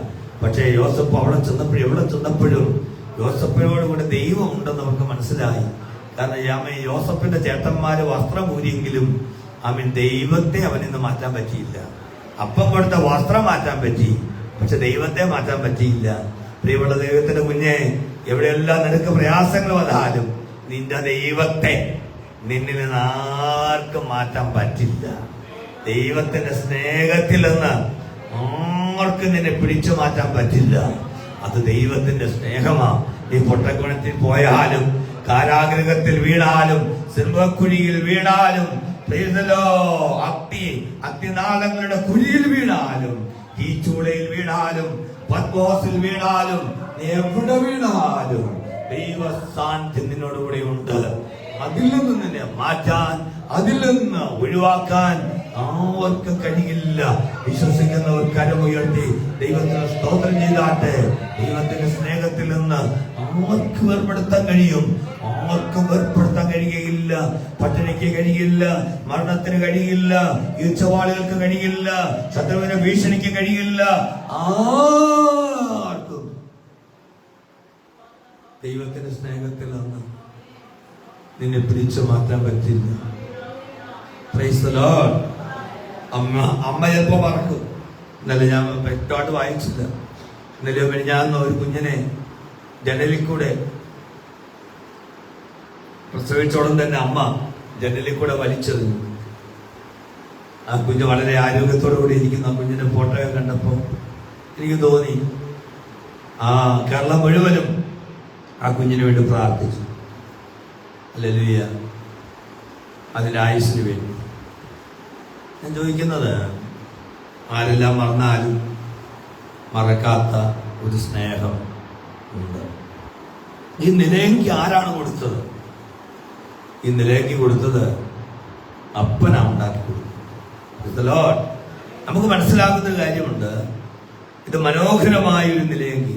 പക്ഷേ യോസഫ് എവിടെ ചെന്നപ്പോഴും യോസഫിനോട് കൂടെ ദൈവം ഉണ്ടെന്ന് അവർക്ക് മനസ്സിലായി. കാരണം യോസഫിന്റെ ചേട്ടന്മാര് വസ്ത്രം ഊരിയെങ്കിലും ദൈവത്തെ അവനിന്ന് മാറ്റാൻ പറ്റിയില്ല. അപ്പം കൊടുത്ത വസ്ത്രം മാറ്റാൻ പറ്റി, പക്ഷെ ദൈവത്തെ മാറ്റാൻ പറ്റിയില്ല. പ്രിയമുള്ള ദൈവത്തിന്റെ കുഞ്ഞെ, എവിടെയെല്ലാം നിനക്ക് പ്രയാസങ്ങൾ വന്നാലും നിന്റെ ദൈവത്തെ നിന്നിൽ നിന്ന് ആർക്കും മാറ്റാൻ പറ്റില്ല. ദൈവത്തിന്റെ സ്നേഹത്തിൽ നിന്ന് ആർക്കും നിന്നെ പിടിച്ചു മാറ്റാൻ പറ്റില്ല. അത് ദൈവത്തിന്റെ സ്നേഹമാ. നീ പൊട്ടക്കുണത്തിൽ പോയാലും, കാരാഗ്രഹത്തിൽ വീണാലും, സിംഹക്കുഴിയിൽ വീണാലും, അഗ്നിനാളങ്ങളുടെ കുഴിയിൽ വീണാലും, ഈ ചൂളയിൽ വീണാലും, പത്മോസിൽ വീണാലും, എവിടെ വീണാലും ദൈവ സാന്നിധ്യം നിന്നോടുകൂടെ ഉണ്ട്. അതിൽ നിന്ന് നിന്നെ മാറ്റാൻ, അതിൽ നിന്ന് ഒഴിവാക്കാൻ ആർക്കും കഴിയില്ല. വിശ്വസിക്കുന്നവർ കരമുയർത്തി ദൈവത്തിന് സ്തോത്രം ചെയ്താട്ടെ. ദൈവത്തിന്റെ സ്നേഹത്തിൽ നിന്ന് ആർക്ക് വേർപെടുത്താൻ കഴിയും? ആർക്കും വേർപെടുത്താൻ കഴിയുകയില്ല. പട്ടിണിക്ക് കഴിയില്ല, മരണത്തിന് കഴിയില്ല, ഈച്ചവാളികൾക്ക് കഴിയില്ല, ശത്രുവിന്റെ ഭീഷണിക്ക് കഴിയില്ല. ആർക്കും ദൈവത്തിന്റെ സ്നേഹത്തിൽ നിന്ന് നിന്നെ പിടിച്ചു മാറ്റാൻ പറ്റില്ല. Price the Lord. അമ്മ ചിലപ്പോ മറക്കും. ഇന്നലെ ഞാൻ വ്യക്തമായിട്ട് വായിച്ചില്ല. ഇന്നലെ ഞാൻ ഒരു കുഞ്ഞിനെ ജനലിൽ കൂടെ പ്രസവിച്ചോളം തന്നെ അമ്മ ജനലിൽ കൂടെ വലിച്ചത്. ആ കുഞ്ഞ് വളരെ ആരോഗ്യത്തോടു കൂടി ഇരിക്കുന്ന ആ കുഞ്ഞിന്റെ ഫോട്ടോ കണ്ടപ്പോ എനിക്ക് തോന്നി, കേരളം മുഴുവനും ആ കുഞ്ഞിന് വേണ്ടി പ്രാർത്ഥിച്ചു. ഹല്ലേലൂയ. അതിന്റെ ആയുസ്സിന് വേണ്ടി. ഞാൻ ചോദിക്കുന്നത്, ആരെല്ലാം മറന്നാലും മറക്കാത്ത ഒരു സ്നേഹം ഉണ്ട്. ഈ നിലയ്ക്ക് ആരാണ് കൊടുത്തത്? ഈ നിലയ്ക്ക് കൊടുത്തത് അപ്പനാണ് ഉണ്ടാക്കി കൊടുത്തത്. നമുക്ക് മനസ്സിലാക്കുന്ന ഒരു കാര്യമുണ്ട്. ഇത് മനോഹരമായ ഒരു നിലയങ്കി.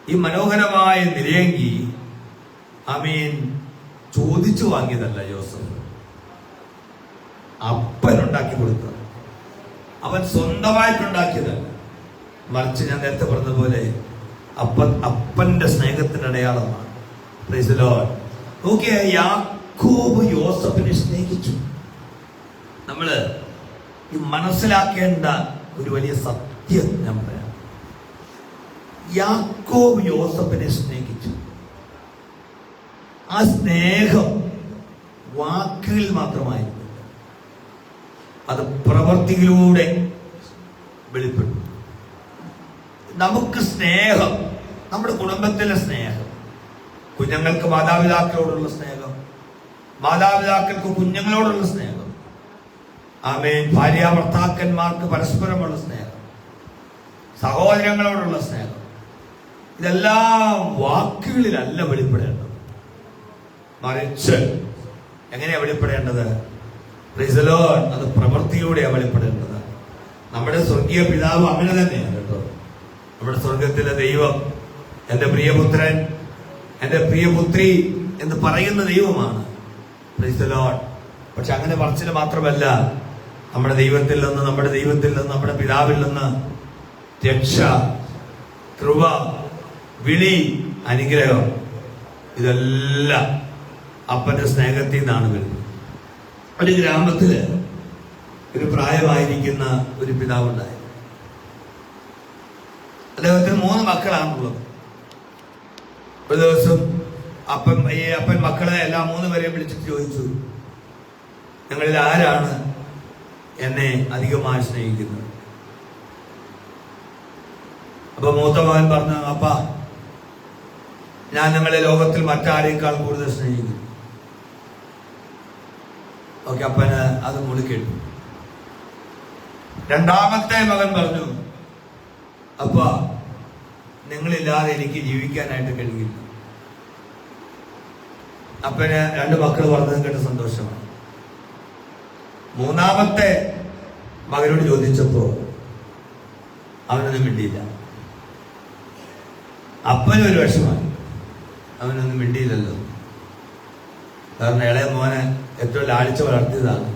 ഈ മനോഹരമായ നിലയങ്കി ചോദിച്ചു വാങ്ങിയതല്ല യോസഫ്, അപ്പൻ ഉണ്ടാക്കി കൊടുത്തത്. അവൻ സ്വന്തമായിട്ടുണ്ടാക്കിയതല്ല. മറിച്ച് ഞാൻ നേരത്തെ പറഞ്ഞതുപോലെ അപ്പന്റെ സ്നേഹത്തിന്റെ അടയാളമാണ്. Price the Lord. നോക്കിയ യാക്കോബ് യോസഫിനെ സ്നേഹിച്ചു. നമ്മള് ഈ മനസ്സിലാക്കേണ്ട ഒരു വലിയ സത്യം ഞാൻ പറയാം. യാക്കോബ് യോസഫിനെ സ്നേഹിച്ചു. ആ സ്നേഹം വാക്കുകളിൽ മാത്രമായിരുന്നു, അത് പ്രവൃത്തിയിലൂടെ വെളിപ്പെട്ടു. നമുക്ക് സ്നേഹം, നമ്മുടെ കുടുംബത്തിലെ സ്നേഹം, കുഞ്ഞുങ്ങൾക്ക് മാതാപിതാക്കളോടുള്ള സ്നേഹം, മാതാപിതാക്കൾക്ക് കുഞ്ഞുങ്ങളോടുള്ള സ്നേഹം, ആമേൻ, ഭാര്യ ഭർത്താക്കന്മാർക്ക് പരസ്പരമുള്ള സ്നേഹം, സഹോദരങ്ങളോടുള്ള സ്നേഹം, ഇതെല്ലാം വാക്കുകളിലല്ല വെളിപ്പെടേണ്ടത്. മറിച്ച് എങ്ങനെയാ വെളിപ്പെടേണ്ടത്? പ്രൈസ് ദി ലോർഡ്, അത് പ്രവൃത്തിയിലൂടെയാണ് വെളിപ്പെടേണ്ടത്. നമ്മുടെ സ്വർഗീയ പിതാവ് അങ്ങനെ തന്നെയാണ് കേട്ടോ. നമ്മുടെ സ്വർഗത്തിലെ ദൈവം എൻ്റെ പ്രിയപുത്രൻ, എൻ്റെ പ്രിയപുത്രി എന്ന് പറയുന്ന ദൈവമാണ്. Price the lord. പക്ഷെ അങ്ങനെ പറച്ചിൽ മാത്രമല്ല, നമ്മുടെ ദൈവത്തിൽ നിന്ന്, നമ്മുടെ പിതാവിൽ നിന്ന് രക്ഷ, കൃപ, വിളി, അനുഗ്രഹം, ഇതെല്ലാം അപ്പന്റെ സ്നേഹത്തിൽ നിന്നാണ് വരുന്നത്. ഒരു ഗ്രാമത്തില് ഒരു പ്രായമായിരിക്കുന്ന ഒരു പിതാവുണ്ടായി. അദ്ദേഹത്തിന് 3 മക്കളാണുള്ളത്. ഒരു ദിവസം അപ്പൻ മക്കളെ എല്ലാം 3 പേരെയും വിളിച്ചിട്ട് ചോദിച്ചു, ഞങ്ങളിൽ ആരാണ് എന്നെ അധികമായി സ്നേഹിക്കുന്നത്? അപ്പൊ മൂത്ത മകൻ പറഞ്ഞു, അപ്പ, ഞാൻ നിങ്ങളെ ലോകത്തിൽ മറ്റാരേക്കാൾ കൂടുതൽ സ്നേഹിക്കുന്നു. ഓക്കെ, അപ്പന് അത് മുളി കേട്ടു. രണ്ടാമത്തെ മകൻ പറഞ്ഞു, അപ്പ, നിങ്ങളില്ലാതെ എനിക്ക് ജീവിക്കാനായിട്ട് കഴിയില്ല. അപ്പന് 2 മക്കൾ പറഞ്ഞതും കേട്ട് സന്തോഷമാണ്. മൂന്നാമത്തെ മകനോട് ചോദിച്ചപ്പോ അവനൊന്നും മിണ്ടിയില്ല. അപ്പനൊരു വിഷമായി, അവനൊന്നും മിണ്ടിയില്ലല്ലോ. കാരണം ഇളയ മോനെ ഏറ്റവും ലാളിച്ച് വളർത്തിയതാണ്.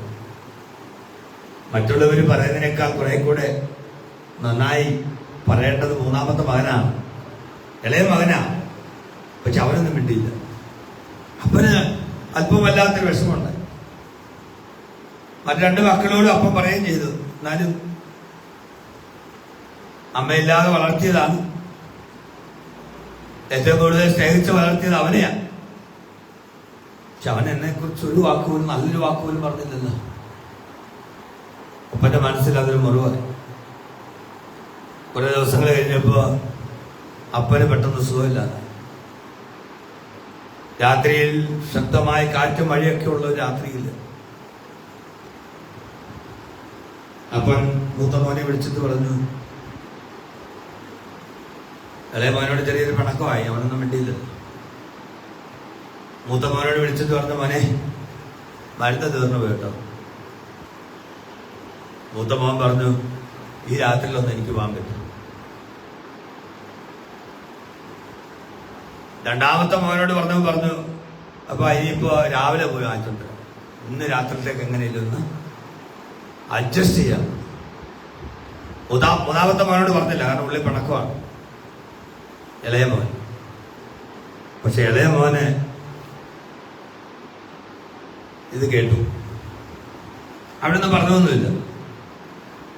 മറ്റുള്ളവർ പറയുന്നതിനേക്കാൾ കുറെ കൂടെ നന്നായി പറയേണ്ടത് മൂന്നാമത്തെ മകനാണ്, ഇളയ മകനാ. പക്ഷെ അവനൊന്നും മിണ്ടിയില്ല. അപ്പന് അല്പം വല്ലാത്തൊരു വിഷമമുണ്ട്. മറ്റു 2 മക്കളോടും അപ്പം പറയുകയും ചെയ്തു, എന്നാലും അമ്മയില്ലാതെ വളർത്തിയതാണ്, ഏറ്റവും കൂടുതൽ സ്നേഹിച്ച് വളർത്തിയത് അവനെയാ. പക്ഷെ അവൻ എന്നെ കുറിച്ച് ഒരു വാക്കുപോലും, നല്ലൊരു വാക്കുപോലും പറഞ്ഞില്ലല്ലോ. അപ്പന്റെ മനസ്സിൽ അതൊരു മുറിവായി. കുറെ ദിവസങ്ങൾ കഴിഞ്ഞപ്പോ അപ്പന് പെട്ടെന്ന് സുഖമില്ലാതെ, രാത്രിയിൽ ശക്തമായ കാറ്റും മഴയൊക്കെ ഉള്ള ഒരു രാത്രിയിൽ അപ്പൻ മൂത്ത മോനെ വിളിച്ചിട്ട് പറഞ്ഞു, ഇളയ മോനോട് ചെറിയൊരു പിണക്കമായി, അവനൊന്നും മിണ്ടിയില്ല. മൂത്ത മോനോട് വിളിച്ചിട്ട് പറഞ്ഞു, മോനെ, മരുന്ന് തീർന്നു പോയിട്ടോ. മൂത്ത മോൻ പറഞ്ഞു, ഈ രാത്രിയിലൊന്നും എനിക്ക് പോകാൻ പറ്റും. രണ്ടാമത്തെ മോനോട് പറഞ്ഞു, അപ്പൊ ഇനിയിപ്പോ രാവിലെ പോയി വാങ്ങിച്ചോണ്ട്, ഇന്ന് രാത്രിയിലേക്ക് എങ്ങനെയില്ലെന്ന് അഡ്ജസ്റ്റ് ചെയ്യാം. മൂന്നാമത്തെ മോനോട് പറഞ്ഞില്ല, കാരണം ഉള്ളിൽ പിണക്കമാണ് ഇളയ മോൻ. പക്ഷെ ഇളയ മോന് ഇത് കേട്ടു. അവിടെ ഒന്നും പറഞ്ഞൊന്നുമില്ല,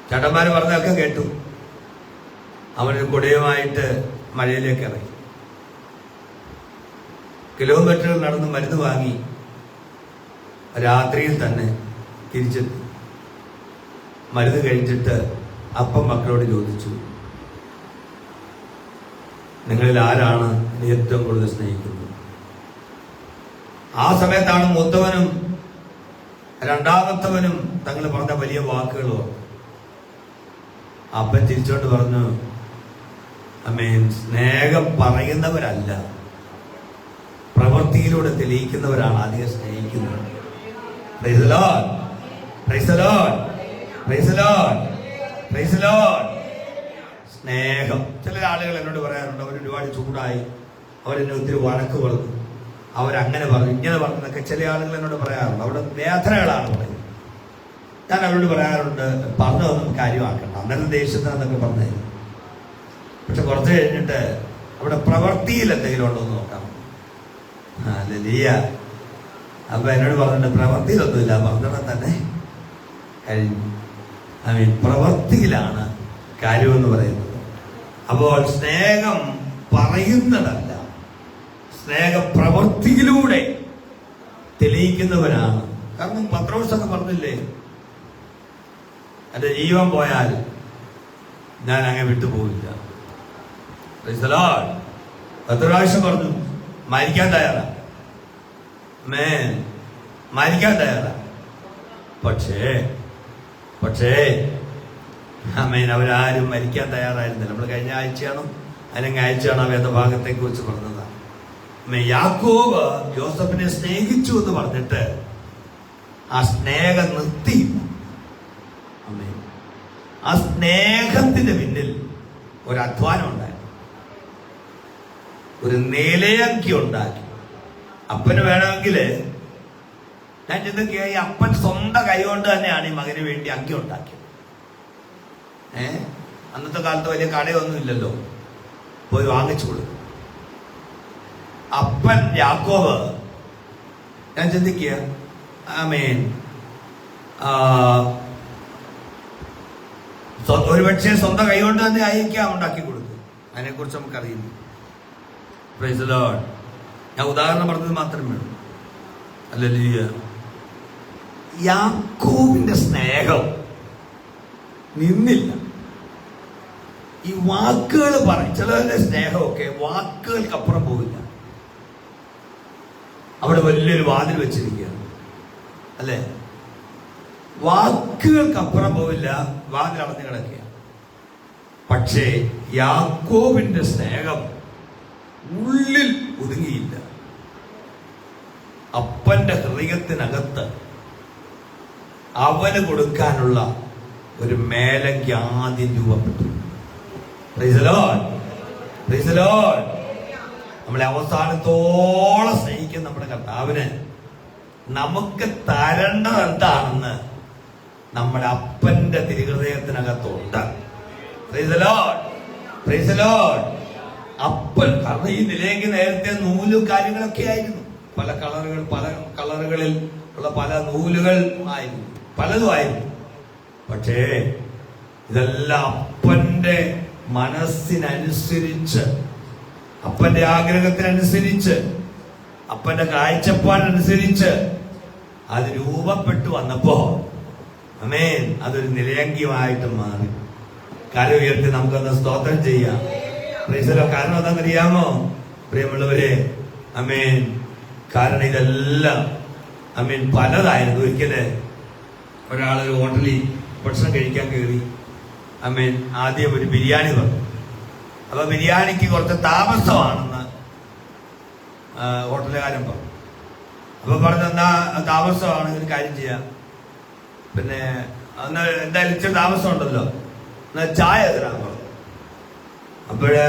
ചേട്ടന്മാര് പറഞ്ഞതൊക്കെ കേട്ടു. അവനൊരു കുടയുമായിട്ട് മഴയിലേക്ക് ഇറങ്ങി. കിലോമീറ്ററുകൾ നടന്ന് മരുന്ന് വാങ്ങി രാത്രിയിൽ തന്നെ തിരിച്ചെത്തി. മരുന്ന് കഴിച്ചിട്ട് അപ്പം മക്കളോട് ചോദിച്ചു, നിങ്ങളിൽ ആരാണ് എന്നെ ഏറ്റവും കൂടുതൽ സ്നേഹിക്കുന്നത്? ആ സമയത്താണ് മൂത്തവനും രണ്ടാമത്തവനും തങ്ങൾ പറഞ്ഞ വലിയ വാക്കുകളോ. അപ്പൻ തിരിച്ചോണ്ട് പറഞ്ഞു, അമ്മേൻ, സ്നേഹം പറയുന്നവരല്ല, പ്രവൃത്തിയിലൂടെ തെളിയിക്കുന്നവരാണ് അധികം സ്നേഹിക്കുന്നത്. Price the lord, praise the lord, praise the lord, praise the Lord. സ്നേഹം. ചില ആളുകൾ എന്നോട് പറയാറുണ്ട്, അവർ ഒരുപാട് ചൂടായി, അവരെന്നെ ഒത്തിരി വഴക്ക് പറഞ്ഞു, അവരങ്ങനെ പറഞ്ഞു, ഇങ്ങനെ പറഞ്ഞതൊക്കെ ചില ആളുകൾ എന്നോട് പറയാറുണ്ട്. അവിടെ വേദനകളാണ് പറയുന്നത്. ഞാൻ അവരോട് പറയാറുണ്ട്, പറഞ്ഞതൊന്നും കാര്യമാക്കണ്ട, അന്നേരം ദേഷ്യത്തിനെന്നൊക്കെ പറഞ്ഞു. പക്ഷെ കുറച്ച് കഴിഞ്ഞിട്ട് അവിടെ പ്രവൃത്തിയിൽ എന്തെങ്കിലും ഉണ്ടോ എന്ന് നോക്കാം. ലലിയ അപ്പൊ എന്നോട് പറഞ്ഞിട്ട്, പ്രവൃത്തിയിലൊന്നുമില്ല, പറഞ്ഞിട്ട് തന്നെ കഴിഞ്ഞു. പ്രവൃത്തിയിലാണ് കാര്യമെന്ന് പറയുന്നത്. അപ്പോൾ സ്നേഹം പറയുന്നതല്ല, സ്നേഹപ്രവൃത്തിയിലൂടെ തെളിയിക്കുന്നവനാണ്. കാരണം പത്രോസൊക്കെ പറഞ്ഞില്ലേ, എന്റെ ജീവൻ പോയാൽ ഞാൻ അങ്ങനെ വിട്ടുപോകില്ല. എത്ര പ്രാവശ്യം പറഞ്ഞു മരിക്കാൻ തയ്യാറാ, മരിക്കാൻ തയ്യാറാ. പക്ഷേ അവരാരും മരിക്കാൻ തയ്യാറായിരുന്നില്ല. നമ്മൾ കഴിഞ്ഞ ആഴ്ചയാണോ അല്ലെങ്കിൽ ആഴ്ചയാണോ വേദഭാഗത്തെ കുറിച്ച് പറഞ്ഞതാണ്. യാക്കോബ് യോസഫിനെ സ്നേഹിച്ചു എന്ന് പറഞ്ഞിട്ട് ആ സ്നേഹം നിർത്തി. ആ സ്നേഹത്തിന്റെ പിന്നിൽ ഒരു അധ്വാനം ഉണ്ടായി, ഒരു നിലയങ്കി ഉണ്ടാക്കി. അപ്പന് വേണമെങ്കിൽ ഞാൻ ചിന്തിക്കുക, ഈ അപ്പൻ സ്വന്തം കൈകൊണ്ട് തന്നെയാണ് ഈ മകന് വേണ്ടി അങ്കി ഉണ്ടാക്കിയത്. അന്നത്തെ കാലത്ത് വലിയ കടയൊന്നും ഇല്ലല്ലോ, പോയി വാങ്ങിച്ചു കൊടുക്കും. അപ്പൻ യാക്കോബ്, ഞാൻ ചിന്തിക്കുക, ഒരുപക്ഷെ സ്വന്തം കൈകൊണ്ട് തന്നെ ആയിരിക്കാം ഉണ്ടാക്കി കൊടുത്തു. അതിനെക്കുറിച്ച് നമുക്കറിയില്ല. Price the Lord. ഞാൻ ഉദാഹരണം പറഞ്ഞത് മാത്രമേ ഉള്ളൂ. ഹല്ലേലൂയ. യാക്കോബിന്റെ സ്നേഹം നിന്നില്ല. ഈ വാക്കുകൾ പറയും, ചിലരുടെ സ്നേഹമൊക്കെ വാക്കുകൾക്കപ്പുറം പോകില്ല. അവിടെ വലിയൊരു വാതിൽ വെച്ചിരിക്കുകയാണ്, അല്ലേ? വാക്കുകൾക്കപ്പുറം പോവില്ല, വാതിൽ അടഞ്ഞു കിടക്കുക. പക്ഷേ യാക്കോബിന്റെ സ്നേഹം ഉള്ളിൽ ഒതുങ്ങിയില്ല. അപ്പന്റെ ഹൃദയത്തിനകത്ത് അവന് കൊടുക്കാനുള്ള ഒരു മേലങ്കി ആദ്യം രൂപപ്പെട്ടു. Price the lord, praise the Lord. നമ്മളെ അവസാനത്തോളം സ്നേഹിക്കുന്ന നമ്മുടെ കർത്താവിന് നമുക്ക് തരേണ്ടത് എന്താണെന്ന് നമ്മുടെ അപ്പന്റെ തിരുഹൃദയത്തിനകത്തുണ്ട്. Praise the lord, praise the lord. അപ്പൻ, കാരണം ഈ നിലയ്ക്ക് നേരത്തെ നൂലും കാര്യങ്ങളൊക്കെ ആയിരുന്നു, പല കളറുകളിൽ ഉള്ള പല നൂലുകൾ ആയിരുന്നു, പലതും ആയിരുന്നു. പക്ഷേ ഇതെല്ലാം അപ്പന്റെ മനസ്സിനനുസരിച്ച്, അപ്പന്റെ ആഗ്രഹത്തിനനുസരിച്ച്, അപ്പന്റെ കാഴ്ചപ്പാടിനനുസരിച്ച് അത് രൂപപ്പെട്ടു വന്നപ്പോ അതൊരു നിലയങ്കിയുമായിട്ട് മാറി. കര ഉയർത്തി നമുക്കൊന്ന് സ്തോത്രം ചെയ്യാം. കാരണം എന്താണെന്നറിയാമോ പ്രിയമുള്ളവരെ? കാരണം ഇതെല്ലാം പലതായിരുന്നു. ഒരിക്കല് ഒരാളൊരു ഹോട്ടലിൽ ഭക്ഷണം കഴിക്കാൻ കയറി. ആദ്യം ഒരു ബിരിയാണി പറഞ്ഞു. അപ്പൊ ബിരിയാണിക്ക് കുറച്ച് താമസമാണെന്ന് ഹോട്ടലുകാരൻ പറഞ്ഞു. അപ്പൊ പറഞ്ഞെന്നാ താമസമാണ്, ഒരു കാര്യം ചെയ്യാം, പിന്നെ അന്ന് എന്തായാലും ഇച്ചിരി താമസം ഉണ്ടല്ലോ, എന്നാ ചായ തരാൻ പറഞ്ഞു. അപ്പോഴ്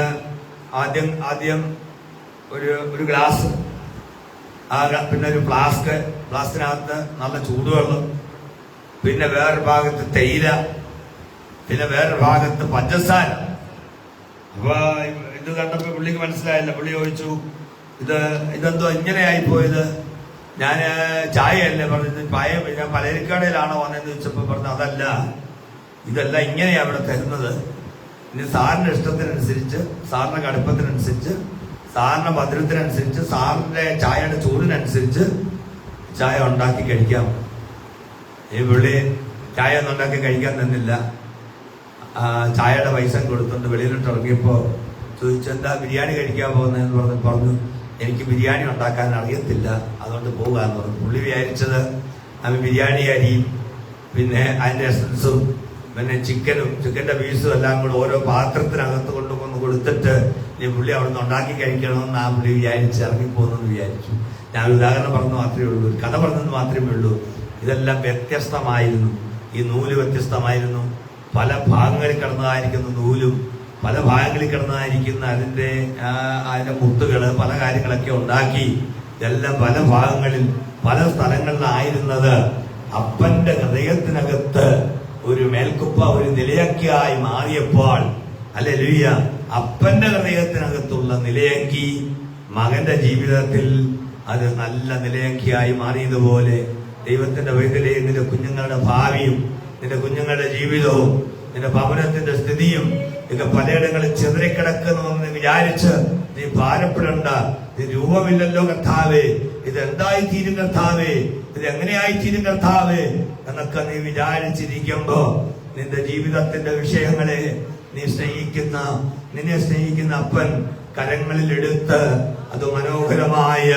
ആദ്യം ഒരു ഗ്ലാസ്, പിന്നെ ഒരു ഫ്ലാസ്കിനകത്ത് നല്ല ചൂടുവെള്ളം, പിന്നെ വേറൊരു ഭാഗത്ത് തേയില, പിന്നെ വേറൊരു ഭാഗത്ത് പഞ്ചസാര. അപ്പൊ ഇത് കണ്ടപ്പോ പുള്ളിക്ക് മനസ്സിലായില്ല. പുള്ളി ചോദിച്ചു, ഇതെന്തോ ഇങ്ങനെയായി പോയത്? ഞാൻ ചായയല്ലേ പറഞ്ഞത്, ഞാൻ പലചരക്കടയിലാണോ വന്നതെന്ന് ചോദിച്ചപ്പോ പറഞ്ഞു, അതല്ല, ഇതെല്ലാം ഇങ്ങനെയാ അവിടെ തരുന്നത്. ഇനി സാറിന്റെ ഇഷ്ടത്തിനനുസരിച്ച്, സാറിന്റെ കടുപ്പത്തിനനുസരിച്ച്, സാറിന്റെ മധുരത്തിനനുസരിച്ച്, സാറിന്റെ ചായയുടെ ചൂടിനനുസരിച്ച് ചായ ഉണ്ടാക്കി കഴിക്കാം. ഈ പുള്ളി ചായ ഒന്നും ഉണ്ടാക്കി കഴിക്കാൻ തന്നില്ല. ചായയുടെ പൈസ കൊടുത്തുകൊണ്ട് വെളിയിലിട്ട് ഇറങ്ങിയപ്പോ ചോദിച്ചു, എന്താ ബിരിയാണി കഴിക്കാൻ പോകുന്നതെന്ന് പറഞ്ഞു, എനിക്ക് ബിരിയാണി ഉണ്ടാക്കാൻ അറിയത്തില്ല, അതുകൊണ്ട് പോകാന്ന് പറഞ്ഞു. പുള്ളി വിചാരിച്ചത് ബിരിയാണി അരിയും പിന്നെ അതിന്റെ എസൻസും പിന്നെ ചിക്കന്റെ പീസും എല്ലാം കൂടെ ഓരോ പാത്രത്തിനകത്ത് കൊണ്ടുവന്ന് കൊടുത്തിട്ട് ഈ പുള്ളി അവിടെ നിന്ന് ഉണ്ടാക്കി കഴിക്കണമെന്ന് ആ പുള്ളി വിചാരിച്ച് ഇറങ്ങിപ്പോകുന്നെന്ന് വിചാരിച്ചു. ഞാൻ ഉദാഹരണം പറഞ്ഞു മാത്രമേ ഉള്ളൂ, ഒരു കഥ പറഞ്ഞെന്ന് മാത്രമേ ഉള്ളൂ. ഇതെല്ലാം വ്യത്യസ്തമായിരുന്നു. ഈ നൂല് വ്യത്യസ്തമായിരുന്നു. പല ഭാഗങ്ങളിൽ കിടന്നതായിരിക്കുന്ന നൂലും പല ഭാഗങ്ങളിൽ കിടന്നതായിരിക്കുന്ന അതിന്റെ മുത്തുകള്, പല കാര്യങ്ങളൊക്കെ ഉണ്ടാക്കി ഇതെല്ലാം പല ഭാഗങ്ങളിൽ പല സ്ഥലങ്ങളിലായിരുന്നത് അപ്പന്റെ ഹൃദയത്തിനകത്ത് ഒരു മേൽക്കുപ്പ, ഒരു നിലയങ്കിയായി മാറിയപ്പോൾ, ഹല്ലേലൂയ, അപ്പന്റെ ഹൃദയത്തിനകത്തുള്ള നിലയങ്കി മകന്റെ ജീവിതത്തിൽ അത് നല്ല നിലയങ്കിയായി മാറിയതുപോലെ ദൈവത്തിന്റെ വൈദ്യലേ നിന്റെ കുഞ്ഞുങ്ങളുടെ ഭാവിയും നിന്റെ കുഞ്ഞുങ്ങളുടെ ജീവിതവും നിന്റെ ഭവനത്തിന്റെ സ്ഥിതിയും ഇതൊക്കെ പലയിടങ്ങളിൽ ചിതറിക്കിടക്കുന്നുവെന്ന് വിചാരിച്ച് നീ ഭാരപ്പെടണ്ട. ഇത് രൂപമില്ലല്ലോ കർത്താവേ, ഇതെന്തായി തീരും കർത്താവേ, ഇത് എങ്ങനെയായി തീരും കർത്താവേ എന്നൊക്കെ നീ വിചാരിച്ചിരിക്കുമ്പോ നിന്റെ ജീവിതത്തിന്റെ വിഷയങ്ങളെ നിന്നെ സ്നേഹിക്കുന്ന അപ്പൻ കരങ്ങളിലെടുത്ത് അത് മനോഹരമായ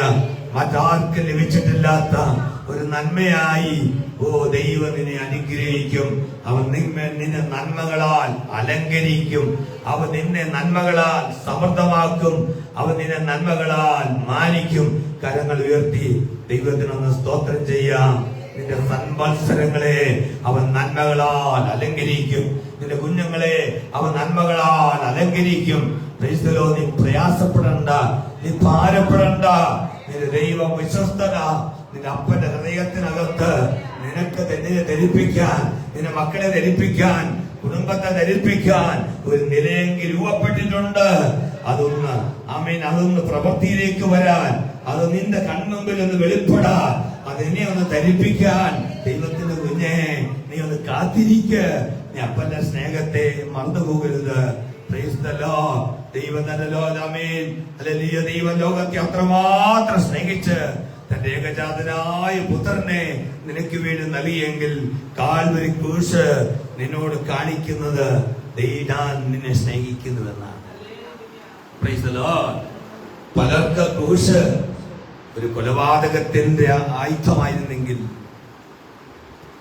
മറ്റാർക്കും ലഭിച്ചിട്ടില്ലാത്ത ഒരു നന്മയായി ദൈവം നിന്നെ അനുഗ്രഹിക്കും. അവൻ നിന്നെ നന്മകളാൽ അലങ്കരിക്കും. അവൻ നിന്നെ നന്മകളാൽ സമൃദ്ധമാക്കും. അവൻ നിന്നെ നന്മകളാൽ മാനിക്കും. കരങ്ങൾ ഉയർത്തി ദൈവത്തിനൊന്ന് സ്തോത്രം ചെയ്യാം. നിന്റെ സന്വത്സരങ്ങളെ അവൻ നന്മകളാൽ അലങ്കരിക്കും. നിന്റെ കുഞ്ഞുങ്ങളെ അവൻ നന്മകളാൽ അലങ്കരിക്കും. നീ പ്രയാസപ്പെടണ്ട, നീ ഭാരപ്പെടണ്ട. നിന്റെ ദൈവം വിശ്വസ്തന. നിന്റെ അപ്പന്റെ ഹൃദയത്തിനകത്ത് നിനക്ക് നിന്നെ ധരിപ്പിക്കാൻ, നിന്റെ മക്കളെ ധരിപ്പിക്കാൻ, കുടുംബത്തെ ധരിപ്പിക്കാൻ ഒരു നിലയെങ്കിൽ രൂപപ്പെട്ടിട്ടുണ്ട്. അതൊന്ന് പ്രവൃത്തിയിലേക്ക് വരാൻ, അത് നിന്റെ കൺമുമ്പിൽ ഒന്ന് വെളിപ്പെടാൻ, അതിനെ ഒന്ന് ധരിപ്പിക്കാൻ ദൈവത്തിന്റെ കുഞ്ഞെ നീ ഒന്ന് കാത്തിരിക്ക്. നീ അപ്പന്റെ സ്നേഹത്തെ മറന്നുപോകരുത്. ദൈവം ലോകത്തെ അത്രമാത്രം സ്നേഹിച്ച് തന്റെ ഏകജാതനായ പുത്രനെ നിനക്ക് വേണ്ടി നൽകിയെങ്കിൽ കാൽവരി ക്രൂശ് നിന്നോട് കാണിക്കുന്നത് ഞാൻ നിന്നെ സ്നേഹിക്കുന്നുവെന്നാണ്. പലർക്ക് ക്രൂശ് ഒരു കൊലപാതകത്തിന്റെ ആയുധമായിരുന്നെങ്കിൽ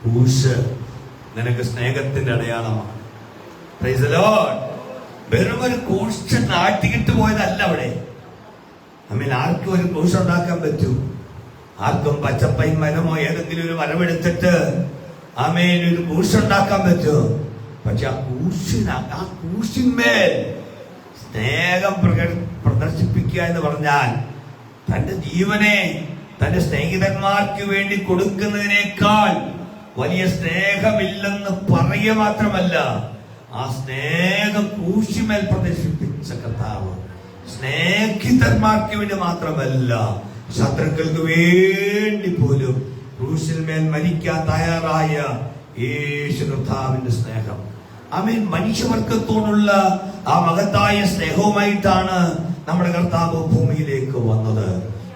ക്രൂശ് നിനക്ക് സ്നേഹത്തിന്റെ അടയാളമാണ്. വെറും ഒരു ക്രൂശ് നാട്ടിക്കിട്ട് പോയതല്ല അവിടെ. ആർക്കും ഒരു ക്രൂശ് ഉണ്ടാക്കാൻ പറ്റൂ? ആർക്കും പച്ചപ്പൈ മരമോ ഏതെങ്കിലും ഒരു മരമെടുത്തിട്ട് ഒരു ക്രൂശ് ഉണ്ടാക്കാൻ പറ്റുമോ? പക്ഷെ ആ ക്രൂശിന്മേൽ സ്നേഹം പ്രദർശിപ്പിക്കുക എന്ന് പറഞ്ഞാൽ തന്റെ ജീവനെ തന്റെ സ്നേഹിതന്മാർക്ക് വേണ്ടി കൊടുക്കുന്നതിനേക്കാൾ വലിയ സ്നേഹമില്ലെന്ന് പറയുക മാത്രമല്ല, ആ സ്നേഹം ക്രൂശിന്മേൽ പ്രദർശിപ്പിച്ച കർത്താവ് സ്നേഹിതന്മാർക്ക് വേണ്ടി മാത്രമല്ല, ശത്രുക്കൾക്ക് വേണ്ടി പോലും ക്രൂശിന്മേൽ മരിക്കാൻ തയ്യാറായ യേശു കർത്താവിന്റെ സ്നേഹം. മനുഷ്യവർഗത്തോടുള്ള ആ മഹത്തായ സ്നേഹവുമായിട്ടാണ് നമ്മുടെ കർത്താവ് ഭൂമിയിലേക്ക് വന്നത്.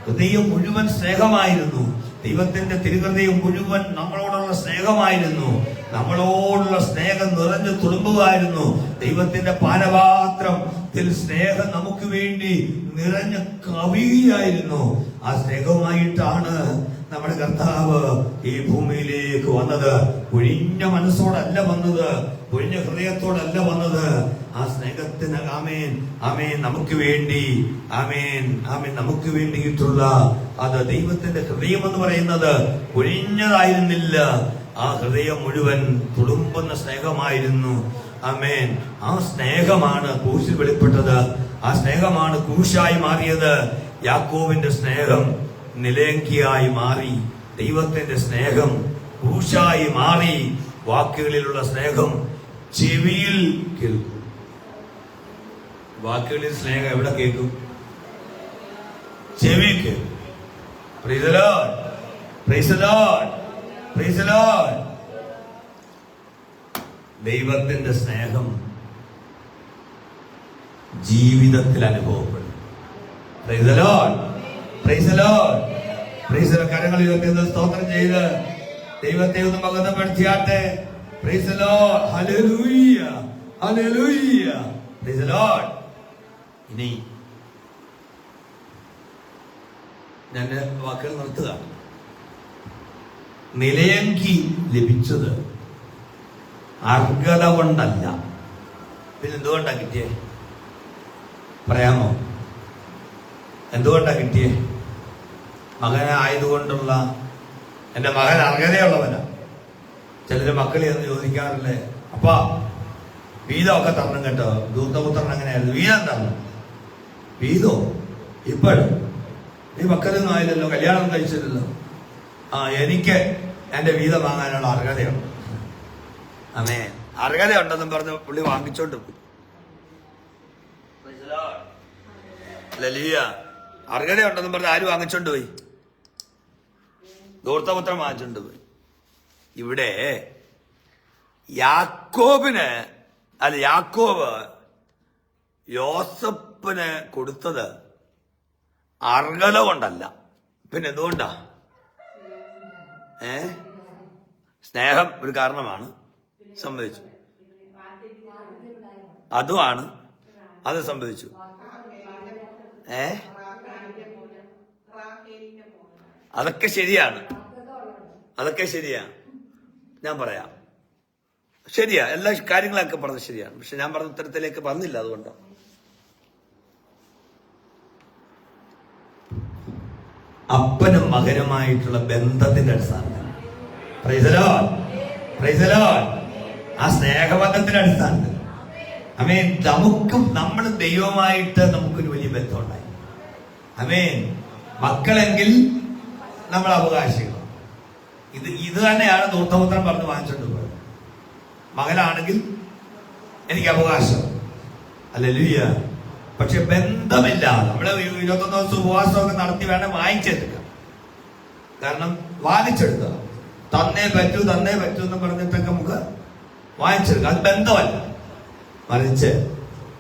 ഹൃദയം മുഴുവൻ സ്നേഹമായിരുന്നു. ദൈവത്തിന്റെ തിരുഹൃദയം മുഴുവൻ നമ്മളോടുള്ള സ്നേഹമായിരുന്നു. നമ്മളോടുള്ള സ്നേഹം നിറഞ്ഞു തുളുമ്പുകയായിരുന്നു. ദൈവത്തിന്റെ പാനപാത്രത്തിൽ സ്നേഹം നമുക്ക് വേണ്ടി നിറഞ്ഞ കവിയായിരുന്നു. ആ സ്നേഹവുമായിട്ടാണ് നമ്മുടെ കർത്താവ് ഈ ഭൂമിയിലേക്ക് വന്നത്. ഒഴിഞ്ഞ മനസ്സോടല്ല വന്നത്, ഒഴിഞ്ഞ ഹൃദയത്തോടല്ല വന്നത്. ആ സ്നേഹത്തിന് നമുക്ക് വേണ്ടി നമുക്ക് വേണ്ടിയിട്ടുള്ള അത് ദൈവത്തിന്റെ ഹൃദയം എന്ന് പറയുന്നത് ഒഴിഞ്ഞതായിരുന്നില്ല. ആ ഹൃദയം മുഴുവൻ തുളുമ്പുന്ന സ്നേഹമായിരുന്നു. ആ സ്നേഹമാണ് ക്രൂശിൽ വെളിപ്പെട്ടത്. ആ സ്നേഹമാണ് ക്രൂശായി മാറിയത്. യാക്കോബിന്റെ സ്നേഹം നിലയങ്കിയായി മാറി. ദൈവത്തിന്റെ സ്നേഹം ക്രൂശായി മാറി. വാക്കുകളിലുള്ള സ്നേഹം ചെവിയിൽ കേൾക്കും. വാക്കുകളിൽ സ്നേഹം എവിടെ കേൾക്കും? ചെവിയിൽ കേൾക്കും. Praise the Lord. Praise the Lord. Praise the Lord. ദൈവത്തിന്റെ സ്നേഹം ജീവിതത്തിൽ അനുഭവപ്പെടും. Praise the Lord. Praise the Lord. Praise the Lord. കരങ്ങൾ ഉയർത്തി സ്തോത്രം ചെയ്ത് ദൈവത്തെ ഒന്ന് മഹത്വപ്പെടുത്തിയാട്ടെ. Praise the Lord. Hallelujah. Hallelujah. Praise the Lord. ഇനി ഞാൻ വാക്കുകൾ നിർത്തുക. നിലയങ്കി ലഭിച്ചത് അർഹത കൊണ്ടല്ല. പിന്നെ എന്തുകൊണ്ടാ കിട്ടിയേ? പറയാമോ? എന്തുകൊണ്ടാ കിട്ടിയേ? മകനായതുകൊണ്ടുള്ള, എന്റെ മകൻ അർഹതയുള്ളവനാ. ചിലര് മക്കളെ എന്ന് ചോദിക്കാറില്ലേ, അപ്പാ വീതമൊക്കെ തരണം കേട്ടോ. ദൂതപുത്രൻ അങ്ങനെയായിരുന്നു, വീതം തരണം. വീതോ? ഇപ്പോഴും നീ മക്കളൊന്നും ആയില്ലല്ലോ, കല്യാണം കഴിച്ചില്ലല്ലോ. എനിക്ക് എന്റെ വീതം വാങ്ങാനുള്ള അർഹതയുണ്ട്. അർഹതയുണ്ടെന്നും പറഞ്ഞ് പുള്ളി വാങ്ങിച്ചോണ്ട് പോയി. അർഹതയുണ്ടെന്നും പറഞ്ഞ് ആര് വാങ്ങിച്ചോണ്ട് പോയി? ദൂർത്തപുത്രം വാങ്ങിച്ചോണ്ട് പോയി. ഇവിടെ യാക്കോബ് അപ്പന് കൊടുത്തത് അർഹത കൊണ്ടല്ല, പിന്നെ എന്തുകൊണ്ടാ? സ്നേഹം ഒരു കാരണമാണ്, സമ്മതിച്ചു. അതുമാണ്, അത് സംഭവിച്ചു. അതൊക്കെ ശരിയാണ്, അതൊക്കെ ശരിയാണ്. ഞാൻ പറയാം, ശരിയാ, എല്ലാ കാര്യങ്ങളൊക്കെ പറഞ്ഞത് ശരിയാണ്. പക്ഷെ ഞാൻ പറഞ്ഞ ഉത്തരത്തിലേക്ക് വന്നില്ല. അതുകൊണ്ട് അപ്പനും മകനുമായിട്ടുള്ള ബന്ധത്തിന്റെ അടിസ്ഥാനത്തിൽ, price the lord, praise the Lord, ആ സ്നേഹബന്ധത്തിന്റെ അടിസ്ഥാനത്തിൽ ആമേൻ, നമുക്കും നമ്മൾ ദൈവമായിട്ട് നമുക്കൊരു വലിയ ബന്ധമുണ്ടായി. ആമേൻ. മക്കളെങ്കിൽ നമ്മൾ അവകാശികൾ. ഇത് തന്നെയാണ് ധൂർത്തപുത്രൻ പറഞ്ഞ് വാങ്ങിച്ചോണ്ട് പോയത്. മകനാണെങ്കിൽ എനിക്ക് അവകാശം, ഹല്ലേലൂയ. പക്ഷെ ബന്ധമില്ല. നമ്മള് 21 ദിവസം ഉപവാസമൊക്കെ നടത്തി വേണം വാങ്ങിച്ചെടുക്കാം. കാരണം വാങ്ങിച്ചെടുക്കുക, തന്നേ പറ്റൂ എന്ന് പറഞ്ഞിട്ടൊക്കെ നമുക്ക് വാങ്ങിച്ചെടുക്കാം. അത് ബന്ധമല്ല. മറിച്ച്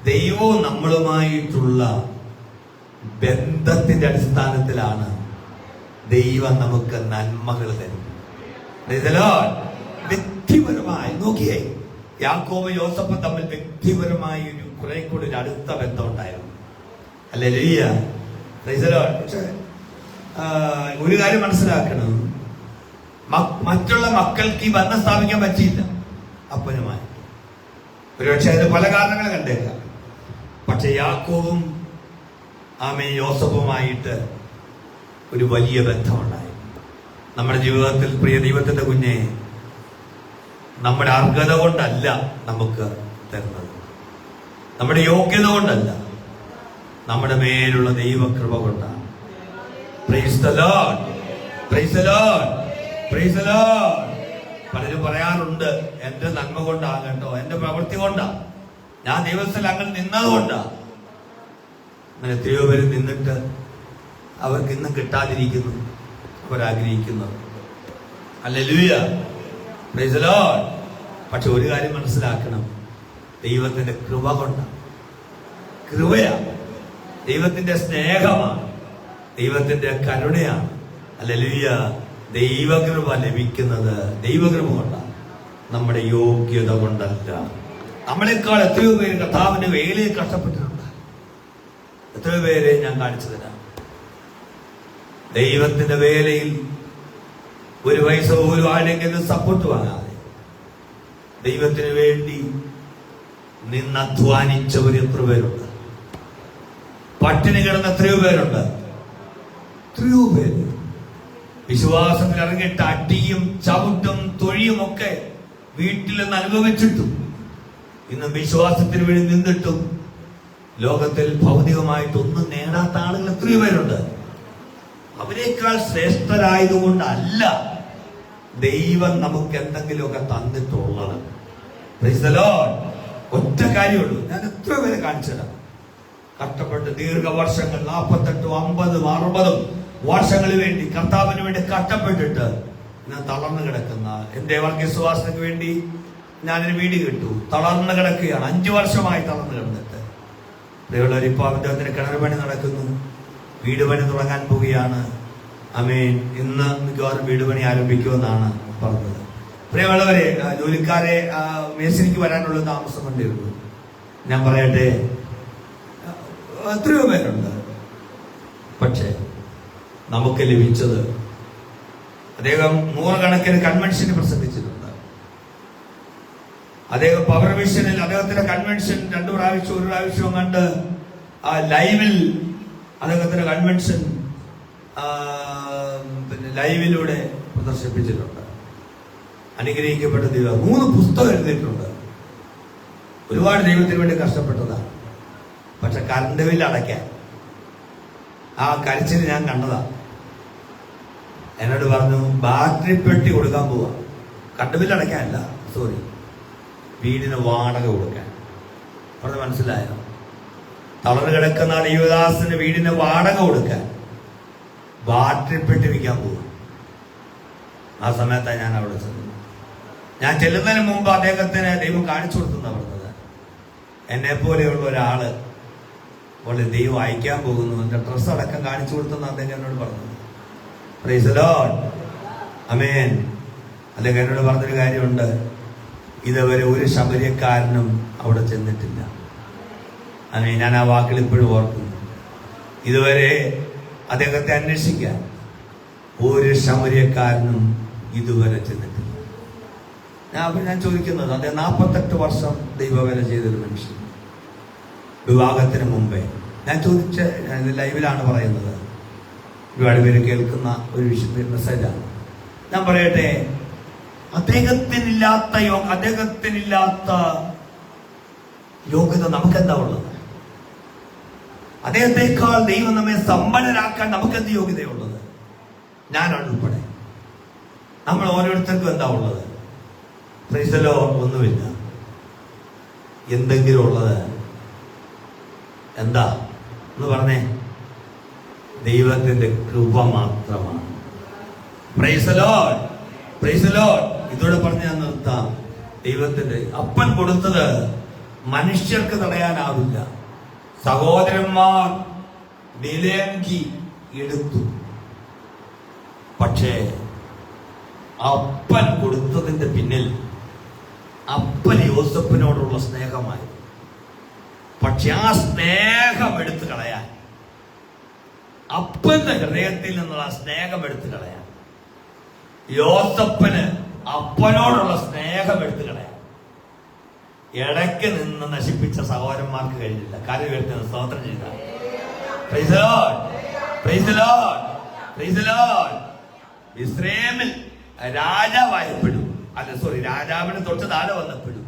ദൈവവും നമ്മളുമായിട്ടുള്ള ബന്ധത്തിന്റെ അടിസ്ഥാനത്തിലാണ് ദൈവം നമുക്ക് നന്മകൾ തരും. വ്യക്തിപരമായി നോക്കിയേ, യാക്കോബ് യോസഫ് തമ്മിൽ വ്യക്തിപരമായി കുറെ കൂടി ഒരു അടുത്ത ബന്ധം ഉണ്ടായിരുന്നു. Hallelujah, praise the lord. പക്ഷെ ഒരു കാര്യം മനസ്സിലാക്കണം, മറ്റുള്ള മക്കൾക്ക് ഈ ബന്ധം സ്ഥാപിക്കാൻ പറ്റിയില്ല അപ്പനുമായി. ഒരുപക്ഷെ അതിന് പല കാരണങ്ങൾ കണ്ടേക്കാം. പക്ഷെ യാക്കോബും യോസഫുമായിട്ട് ഒരു വലിയ ബന്ധമുണ്ടായി. നമ്മുടെ ജീവിതത്തിൽ പ്രിയ ദൈവത്തിന്റെ കുഞ്ഞെ, നമ്മുടെ അർഹത കൊണ്ടല്ല നമുക്ക് തരുന്നത്, നമ്മുടെ യോഗ്യത കൊണ്ടല്ല, നമ്മുടെ മേലുള്ള ദൈവകൃപ കൊണ്ടാണ്. Price the lord, praise the lord, praise the Lord. പലരും പറയാറുണ്ട്, എന്റെ നന്മ കൊണ്ടാ കേട്ടോ, എന്റെ പ്രവൃത്തി കൊണ്ടാ, ഞാൻ ദൈവത്തിൽ അങ്ങനെ നിന്നതുകൊണ്ടാ. അങ്ങനെ എത്രയോ പേര് നിന്നിട്ട് അവർക്ക് ഇന്നും കിട്ടാതിരിക്കുന്നു, അവരാഗ്രഹിക്കുന്നത്. ഹല്ലേലൂയ, പ്രൈസ് ദി ലോർഡ്. പക്ഷെ ഒരു കാര്യം മനസ്സിലാക്കണം, ദൈവത്തിന്റെ കൃപ കൊണ്ടാണ്, കൃപയാണ്, ദൈവത്തിന്റെ സ്നേഹമാണ്, ദൈവത്തിന്റെ കരുണയാണ്. ഹല്ലേലൂയ. ദൈവകൃപ ലഭിക്കുന്നത് ദൈവകൃപ കൊണ്ടാണ്, നമ്മുടെ യോഗ്യത കൊണ്ടല്ല. നമ്മളെക്കാൾ എത്രയോ പേര് കർത്താവിന്റെ വേലയിൽ കഷ്ടപ്പെട്ടിട്ടുണ്ട്. എത്രയോ പേരെ ഞാൻ കാണിച്ചു തരാം. ദൈവത്തിന്റെ വേലയിൽ ഒരു പൈസ പോലും ആരെങ്കിലും സപ്പോർട്ട് വാങ്ങാതെ ദൈവത്തിന് വേണ്ടി നിന്നധ്വാനിച്ചവർ എത്ര പേരുണ്ട്? പട്ടിണി കിടന്ന എത്രയോ പേരുണ്ട്? എത്രയോ പേര് വിശ്വാസത്തിൽ ഇറങ്ങിയിട്ട് അടിയും ചവിട്ടും തൊഴിയും ഒക്കെ വീട്ടിൽ നിന്ന് അനുഭവിച്ചിട്ടും ഇന്ന് വിശ്വാസത്തിന് വേണ്ടി നിന്നിട്ടും ലോകത്തിൽ ഭൗതികമായിട്ടൊന്നും നേടാത്ത ആളുകൾ എത്രയോ പേരുണ്ട്. അവരെക്കാൾ ശ്രേഷ്ഠരായതുകൊണ്ടല്ല ദൈവം നമുക്ക് എന്തെങ്കിലുമൊക്കെ തന്നിട്ടുള്ളത്. Price the Lord. ഒറ്റ കാര്യമുള്ളൂ, ഞാൻ എത്ര പേരെ കാണിച്ചത് കഷ്ടപ്പെട്ട് ദീർഘവർഷങ്ങൾ 48, 50, 60 വർഷങ്ങൾക്ക് വേണ്ടി കർത്താവിന് വേണ്ടി കഷ്ടപ്പെട്ടിട്ട് ഞാൻ തളർന്നു കിടക്കുന്ന എന്റെ വർഗീയസുവാസനക്ക് വേണ്ടി ഞാനൊരു വീട് കിട്ടു, തളർന്നു കിടക്കുകയാണ്. 5 വർഷമായി തളർന്നു കിടന്നിട്ട്. പ്രിയമുള്ളവർ, ഇപ്പൊ അദ്ദേഹത്തിന് കിണർ പണി നടക്കുന്നു, വീട് പണി തുടങ്ങാൻ പോവുകയാണ്. ആമേൻ. ഇന്ന് മിക്കവാറും വീട് പണി ആരംഭിക്കുമെന്നാണ് പറഞ്ഞത്. പ്രിയമുള്ളവരെ, ജോലിക്കാരെ മേശനിക്ക് വരാനുള്ള താമസം കൊണ്ടേ ഉള്ളൂ. ഞാൻ പറയട്ടെ, എത്രയോ പേരുണ്ട്. പക്ഷെ നമുക്ക് ലഭിച്ചത്, അദ്ദേഹം 100 കണക്കിന് കൺവെൻഷന് പ്രസംഗിച്ചിട്ടുണ്ട്. അദ്ദേഹം പവർ വിഷനിൽ അദ്ദേഹത്തിന്റെ കൺവെൻഷൻ 2 പ്രാവശ്യം 1 പ്രാവശ്യവും കണ്ട് ലൈവിൽ അദ്ദേഹത്തിന്റെ കൺവെൻഷൻ ലൈവിലൂടെ പ്രദർശിപ്പിച്ചിട്ടുണ്ട്. അനുഗ്രഹിക്കപ്പെട്ട ദൈവം 3 പുസ്തകം എഴുതിയിട്ടുണ്ട്. ഒരുപാട് ദൈവത്തിന് വേണ്ടി കഷ്ടപ്പെട്ടതാണ്. പക്ഷെ കറണ്ട് ബില്ല് അടയ്ക്കാൻ ആ കരച്ചിന് ഞാൻ കണ്ടതാ. എന്നോട് പറഞ്ഞു, ബാറ്ററി പെട്ടി കൊടുക്കാൻ പോവാ, കറണ്ട് ബില്ല് അടയ്ക്കാനല്ല, സോറി, വീടിന് വാടക കൊടുക്കാൻ. പറഞ്ഞ് മനസ്സിലായോ? തളർന്നു കിടക്കുന്ന ദൈവദാസന് വീടിന് വാടക കൊടുക്കാൻ ബാറ്ററി പെട്ടി വിൽക്കാൻ പോവാ. ആ സമയത്താണ് ഞാൻ അവിടെ ചെന്നത്. ഞാൻ ചെല്ലുന്നതിന് മുമ്പ് അദ്ദേഹത്തിന് ദൈവം കാണിച്ചു കൊടുത്തുന്ന പറഞ്ഞത്, എന്നെ പോലെയുള്ള ഒരാള് അപ്പോൾ ദൈവം അയക്കാൻ പോകുന്നു. എൻ്റെ ഡ്രസ്സ് അടക്കം കാണിച്ചു കൊടുത്തെന്ന് അദ്ദേഹം എന്നോട് പറഞ്ഞു. Praise the lord. ആമേൻ. അദ്ദേഹം എന്നോട് പറഞ്ഞൊരു കാര്യമുണ്ട്, ഇതുവരെ ഒരു ശമര്യക്കാരനും അവിടെ ചെന്നിട്ടില്ല. ആമേൻ. ഞാൻ ആ വാക്കുകൾ ഇപ്പോഴും ഓർക്കുന്നു. ഇതുവരെ അദ്ദേഹത്തെ അന്വേഷിക്കാൻ ഒരു ശമര്യക്കാരനും ഇതുവരെ ചെന്നിട്ടില്ല. ഞാൻ ചോദിക്കുന്നത്, അദ്ദേഹം 48 വർഷം ദൈവവേല ചെയ്തൊരു മനുഷ്യൻ, വിവാഹത്തിന് മുമ്പേ. ഞാൻ ലൈവിലാണ് പറയുന്നത്, ഒരുപാട് പേര് കേൾക്കുന്ന ഒരു മെസ്സേജാണ്. ഞാൻ പറയട്ടെ, അദ്ദേഹത്തിനില്ലാത്ത യോഗ്യത നമുക്കെന്താ ഉള്ളത്? അദ്ദേഹത്തെക്കാൾ ദൈവം നമ്മെ സമ്പന്നരാക്കാൻ നമുക്കെന്ത് യോഗ്യതയുള്ളത്? ഞാനാണ് ഉൾപ്പെടെ. നമ്മൾ ഓരോരുത്തർക്കും എന്താ ഉള്ളത്? Price the Lord. ഒന്നുമില്ല. എന്തെങ്കിലും ഉള്ളത് എന്താ എന്ന് പറഞ്ഞേ? ദൈവത്തിന്റെ കൃപ മാത്രമാണ്. Price the lord. Praise the Lord. ഇതോടെ പറഞ്ഞ് ഞാൻ നിർത്താം. ദൈവത്തിന്റെ അപ്പൻ കൊടുത്തത് മനുഷ്യർക്ക് തടയാനാവില്ല. സഹോദരന്മാർ വിലങ്ങി എടുത്തു. പക്ഷേ അപ്പൻ കൊടുത്തതിന്റെ പിന്നിൽ അപ്പൻ യോസേപ്പിനോടുള്ള സ്നേഹമായി. പക്ഷെ ആ സ്നേഹം എടുത്തു കളയാൻ, അപ്പന്റെ ഹൃദയത്തിൽ നിന്നുള്ള സ്നേഹം എടുത്തു കളയാൻ, യോസേപ്പിന് അപ്പനോടുള്ള സ്നേഹം എടുത്തു കളയാൻ ഇടയ്ക്ക് നിന്ന് നശിപ്പിച്ച സഹോദരന്മാർക്ക് കഴിഞ്ഞില്ല. കാര്യം ഉയർത്തുന്ന സ്തോത്രം ചെയ്ത. Price the lord. Praise the lord. Praise the Lord. ഇസ്രായേലിൽ രാജാവായപ്പെടും, രാജാവിന് തൊട്ട് താഴെ വന്നപ്പെടും.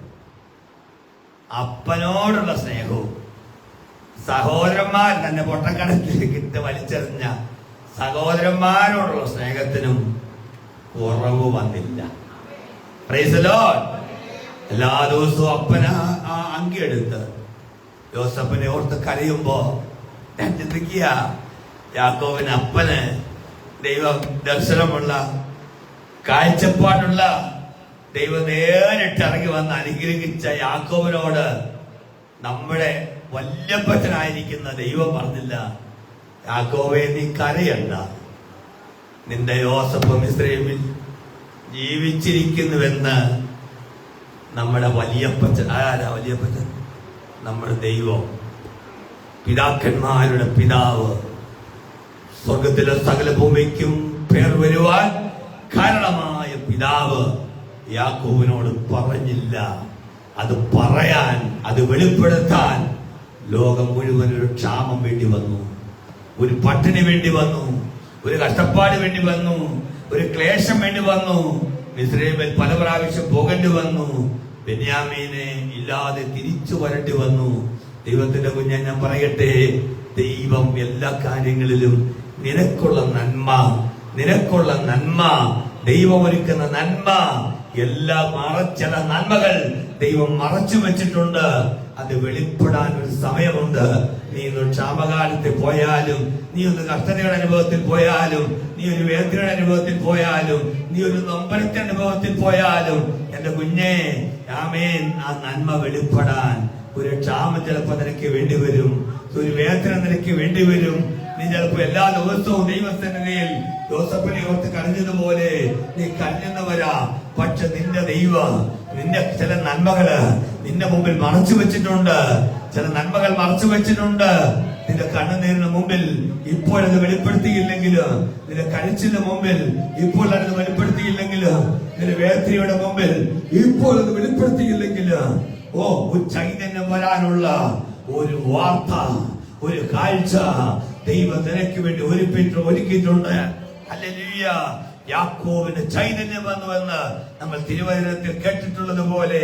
അപ്പനോടുള്ള സ്നേഹവും സഹോദരന്മാർ തന്നെ പൊട്ടക്കടത്തിലേക്ക് ഇട്ട് വലിച്ചെറിഞ്ഞ സഹോദരന്മാരോടുള്ള സ്നേഹത്തിനും കുറവ് വന്നില്ല. Price the Lord. എല്ലാ ദിവസവും അപ്പന ആ അങ്കിയെടുത്ത് യോസേപ്പിനെ ഓർത്ത് കരയുമ്പോ ഞാൻ ചിന്തിക്കുക, യാക്കോബിന് അപ്പന് ദൈവം ദർശനമുള്ള, കാഴ്ചപ്പാടുള്ള, ദൈവം നേരിട്ട് ഇറങ്ങി വന്ന് അനുഗ്രഹിച്ച യാക്കോബിനോട് നമ്മുടെ വല്യപ്പച്ചനായിരിക്കുന്ന ദൈവം പറഞ്ഞില്ല, യാക്കോബേ നീ കരയണ്ട, നിന്റെ യോസേപ്പ് മിസ്രയീമിൽ ജീവിച്ചിരിക്കുന്നുവെന്ന് നമ്മുടെ വലിയപ്പച്ചൻ. ആരാ വലിയപ്പച്ചൻ? നമ്മുടെ ദൈവം, പിതാക്കന്മാരുടെ പിതാവ്, സ്വർഗത്തിലെ സകല ഭൂമിക്കും പേർ വരുവാൻ കാരണമായ പിതാവ് യാക്കോബിനോട് പറഞ്ഞില്ല. അത് പറയാൻ, അത് വെളിപ്പെടുത്താൻ ലോകം മുഴുവൻ ഒരു ക്ഷാമം വേണ്ടി വന്നു, ഒരു പട്ടിണി വേണ്ടി വന്നു, ഒരു കഷ്ടപ്പാട് വേണ്ടി വന്നു, ഒരു ക്ലേശം വേണ്ടി വന്നു. മിസ്രയീമിൽ പല പ്രാവശ്യം പോകേണ്ടി വന്നു. ബെന്യാമീനെ ഇല്ലാതെ തിരിച്ചു വരേണ്ടി വന്നു. ദൈവത്തിന്റെ കുഞ്ഞെ, ഞാൻ പറയട്ടെ, ദൈവം എല്ലാ കാര്യങ്ങളിലും നിനക്കുള്ള നന്മ, ദൈവം ഒരുക്കുന്ന നന്മ, ചില നന്മകൾ ദൈവം മറച്ചു വെച്ചിട്ടുണ്ട്. അത് വെളിപ്പെടാൻ ഒരു സമയമുണ്ട്. നീ ഒന്ന് ക്ഷാമകാലത്തിൽ പോയാലും, നീ ഒന്ന് കഷ്ടതയുടെ അനുഭവത്തിൽ പോയാലും, നീ ഒരു വേദനയുടെ അനുഭവത്തിൽ പോയാലും, നീ ഒരു നൊമ്പരത്തെ അനുഭവത്തിൽ പോയാലും, എന്റെ കുഞ്ഞെ, ആമേൻ, ആ നന്മ വെളിപ്പെടാൻ ഒരു ക്ഷാമം ചിലപ്പോൾ നിനക്ക് വേണ്ടി വരും, ഒരു വേദന നിനക്ക് വേണ്ടി വരും. നീ ചിലപ്പോ എല്ലാ ദിവസവും ദൈവസന്നിധിയിൽ യോസേപ്പിനെ ഓർത്ത് കരഞ്ഞതുപോലെ നീ കരഞ്ഞവരാ. പക്ഷെ നിന്റെ ദൈവം നിന്റെ ചില നന്മകള് നിന്റെ മുമ്പിൽ മറച്ചു വെച്ചിട്ടുണ്ട്. ചില നന്മകൾ മറച്ചു വെച്ചിട്ടുണ്ട്. നിന്റെ കണ്ണുനീരിന് മുമ്പിൽ ഇപ്പോഴത് വെളിപ്പെടുത്തിയില്ലെങ്കിലും, നിന്റെ കരച്ചിന്റെ മുമ്പിൽ ഇപ്പോൾ അത് വെളിപ്പെടുത്തിയില്ലെങ്കിലും, നിന്റെ വേദനയുടെ മുമ്പിൽ ഇപ്പോൾ അത് വെളിപ്പെടുത്തിയില്ലെങ്കിലും, ഒരു ചൈതന്യം വരാനുള്ള ഒരു വാർത്ത, ഒരു കാഴ്ച ദൈവം നിനക്ക് വേണ്ടി ഒരുക്കിയിട്ടുണ്ട്. ഹല്ലേലൂയ. യാക്കോബിന് ചൈതന്യം വന്നുവെന്ന് നമ്മൾ തിരുവചനത്തിൽ കേട്ടിട്ടുള്ളത് പോലെ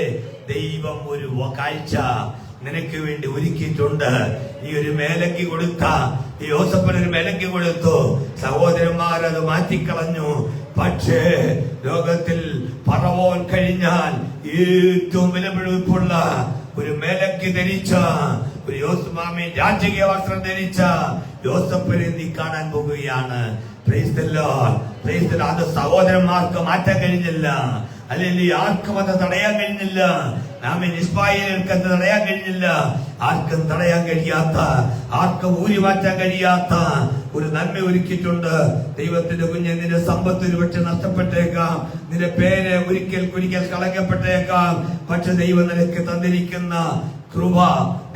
ദൈവം ഒരു കാഴ്ച നിനക്ക് വേണ്ടി ഒരുക്കിയിട്ടുണ്ട്. ഈ ഒരു മേലങ്കി കൊടുത്ത യോസേപ്പിന് ഒരു മേലങ്കി കൊടുത്തു. സഹോദരന്മാരത് മാറ്റിക്കളഞ്ഞു. പക്ഷേ ലോകത്തിൽ ഫറവോൻ കഴിഞ്ഞാൽ ഏറ്റവും വിലപിടിപ്പുള്ള ഒരു മേലങ്കി ധരിച്ച, ഒരു യോസേപ്പ് രാജകീയ വസ്ത്രം ധരിച്ച യോസേപ്പിനെ നീ കാണാൻ പോകുകയാണ്. Price the lord. Praise the Lord. അത് സഹോദരന്മാർക്ക് മാറ്റാൻ കഴിഞ്ഞില്ല, അല്ലെങ്കിൽ ആർക്കും അത് തടയാൻ കഴിഞ്ഞില്ല. ഇസ്മായേലിയർക്ക് അത് തടയാൻ കഴിഞ്ഞില്ല. ആർക്കും തടയാൻ കഴിയാത്ത, ആർക്കും ഊരി മാറ്റാൻ കഴിയാത്ത ഒരു നന്മ ഒരുക്കിയിട്ടുണ്ട്. ദൈവത്തിന്റെ കുഞ്ഞ്, നിന്റെ സമ്പത്ത് ഒരുപക്ഷെ നഷ്ടപ്പെട്ടേക്കാം, നിന്റെ പേര് ഒരിക്കൽ കളങ്കപ്പെട്ടേക്കാം. പക്ഷെ ദൈവം നിനക്ക് തന്നിരിക്കുന്ന കൃപ,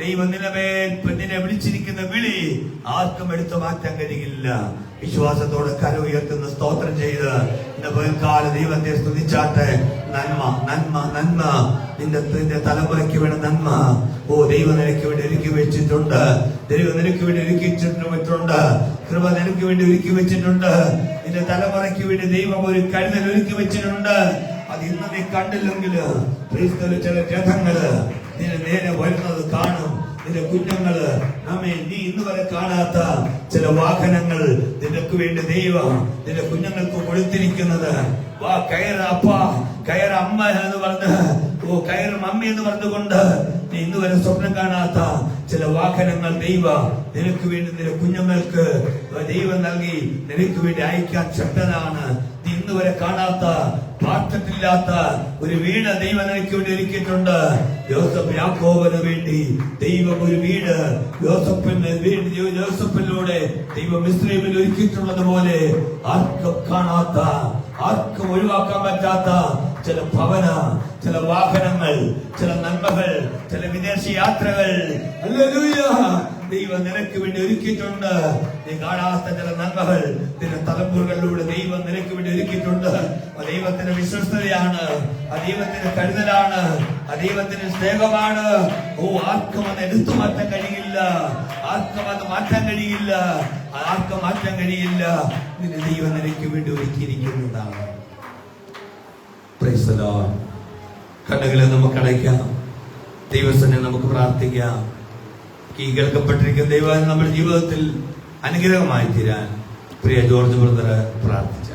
ദൈവം നിന്നെ വിളിച്ചിരിക്കുന്ന വിളി ആർക്കും എടുത്തു മാറ്റാൻ കഴിയില്ല. വിശ്വാസത്തോടെ കര ഉയർത്തുന്ന സ്തോത്രം ചെയ്ത് ഇന്ന് പകൽക്കാല ദൈവത്തെ സ്തുതിച്ചാട്ടെ. നന്മ നന്മ നന്മ, നിന്റെ തലമുറയ്ക്ക് വേണ്ട നന്മ ദൈവം നിനക്ക് വേണ്ടി ഒരുക്കി വെച്ചിട്ടുണ്ട്. ദൈവം നിനക്ക് വേണ്ടി ഒരുക്കിച്ചിട്ടുണ്ട്. കൃപ നിനക്ക് വേണ്ടി ഒരുക്കി വെച്ചിട്ടുണ്ട്. നിന്റെ തലമുറയ്ക്ക് വേണ്ടി ദൈവം ഒരു കരുതൽ ഒരുക്കി വെച്ചിട്ടുണ്ട്. അത് ഇന്ന് നീ കണ്ടില്ലെങ്കിൽ ചില രഥങ്ങള് നിന്നെ നേരെ വരുന്നത് കാണും. നിന്റെ കുഞ്ഞുങ്ങള് നീ ഇന്ന് വരെ കാണാത്ത ചില വാഹനങ്ങൾ നിനക്ക് വേണ്ടി ദൈവം നിന്റെ കുഞ്ഞുങ്ങൾക്ക് കൊടുത്തിരിക്കുന്നത്. കയറ് അപ്പ, കയറ് അമ്മ എന്ന് പറഞ്ഞ്, കയറ് മമ്മി എന്ന് പറഞ്ഞുകൊണ്ട് നീ ഇന്ന് വരെ സ്വപ്നം കാണാത്ത ചില വാഹനങ്ങൾ ദൈവം നിനക്ക് വേണ്ടി നിന്റെ കുഞ്ഞുങ്ങൾക്ക് ദൈവം നൽകി നിനക്ക് വേണ്ടി അയക്കാൻ ശക്തനാണ്. നീ ഇന്ന് വരെ കാണാത്ത, പാർട്ടില്ലാത്ത ഒരു വീട് ദൈവം നിനക്ക് വേണ്ടി ഒരുക്കിയിട്ടുണ്ട്. യാക്കോബിന് വേണ്ടി ദൈവം ഒരു വീട് യോസഫിലൂടെ ദൈവം മിസ്രൈമിൽ ഒരുക്കിയിട്ടുള്ളത് പോലെ ആർക്കും കാണാത്ത, ആർക്കും ഒഴിവാക്കാൻ പറ്റാത്ത ചില ഭവന, ചില വാഹനങ്ങൾ, ചില നന്മകൾ, ചില വിദേശ യാത്രകൾ ഹല്ലേലൂയ ദൈവം നിനക്ക് വേണ്ടി ഒരുക്കിയിട്ടുണ്ട്. നീ കാണാത്ത ചില നന്മകൾ നിന്റെ തലമുറകളിലൂടെ ദൈവം നിനക്ക് വേണ്ടി ഒരുക്കിയിട്ടുണ്ട്. ദൈവത്തിന്റെ വിശ്വസ്തതയാണ്, ദൈവത്തിന്റെ കരുതലാണ്, ദൈവത്തിന്റെ സ്നേഹമാണ്. ആർക്കും അത് എടുത്തു മാറ്റാൻ കഴിയില്ല, ആർക്കും അത് മാറ്റാൻ കഴിയില്ല, ആർക്കും മാറ്റാൻ കഴിയില്ല. നിന്റെ ദൈവം നിനക്ക് വേണ്ടി ഒരുക്കിയിരിക്കുന്നതാണ്. Price the Lord. കണ്ണുകളെ നമുക്ക് അടയ്ക്കാം, ദൈവസന്നിധിയിൽ നമുക്ക് പ്രാർത്ഥിക്കാം. ഈ കേൾക്കപ്പെട്ടിരിക്കുന്ന ദൈവം നമ്മുടെ ജീവിതത്തിൽ അനുഗ്രഹമായി തീരാൻ പ്രിയ ജോർജ് ബ്രദർ പ്രാർത്ഥിച്ച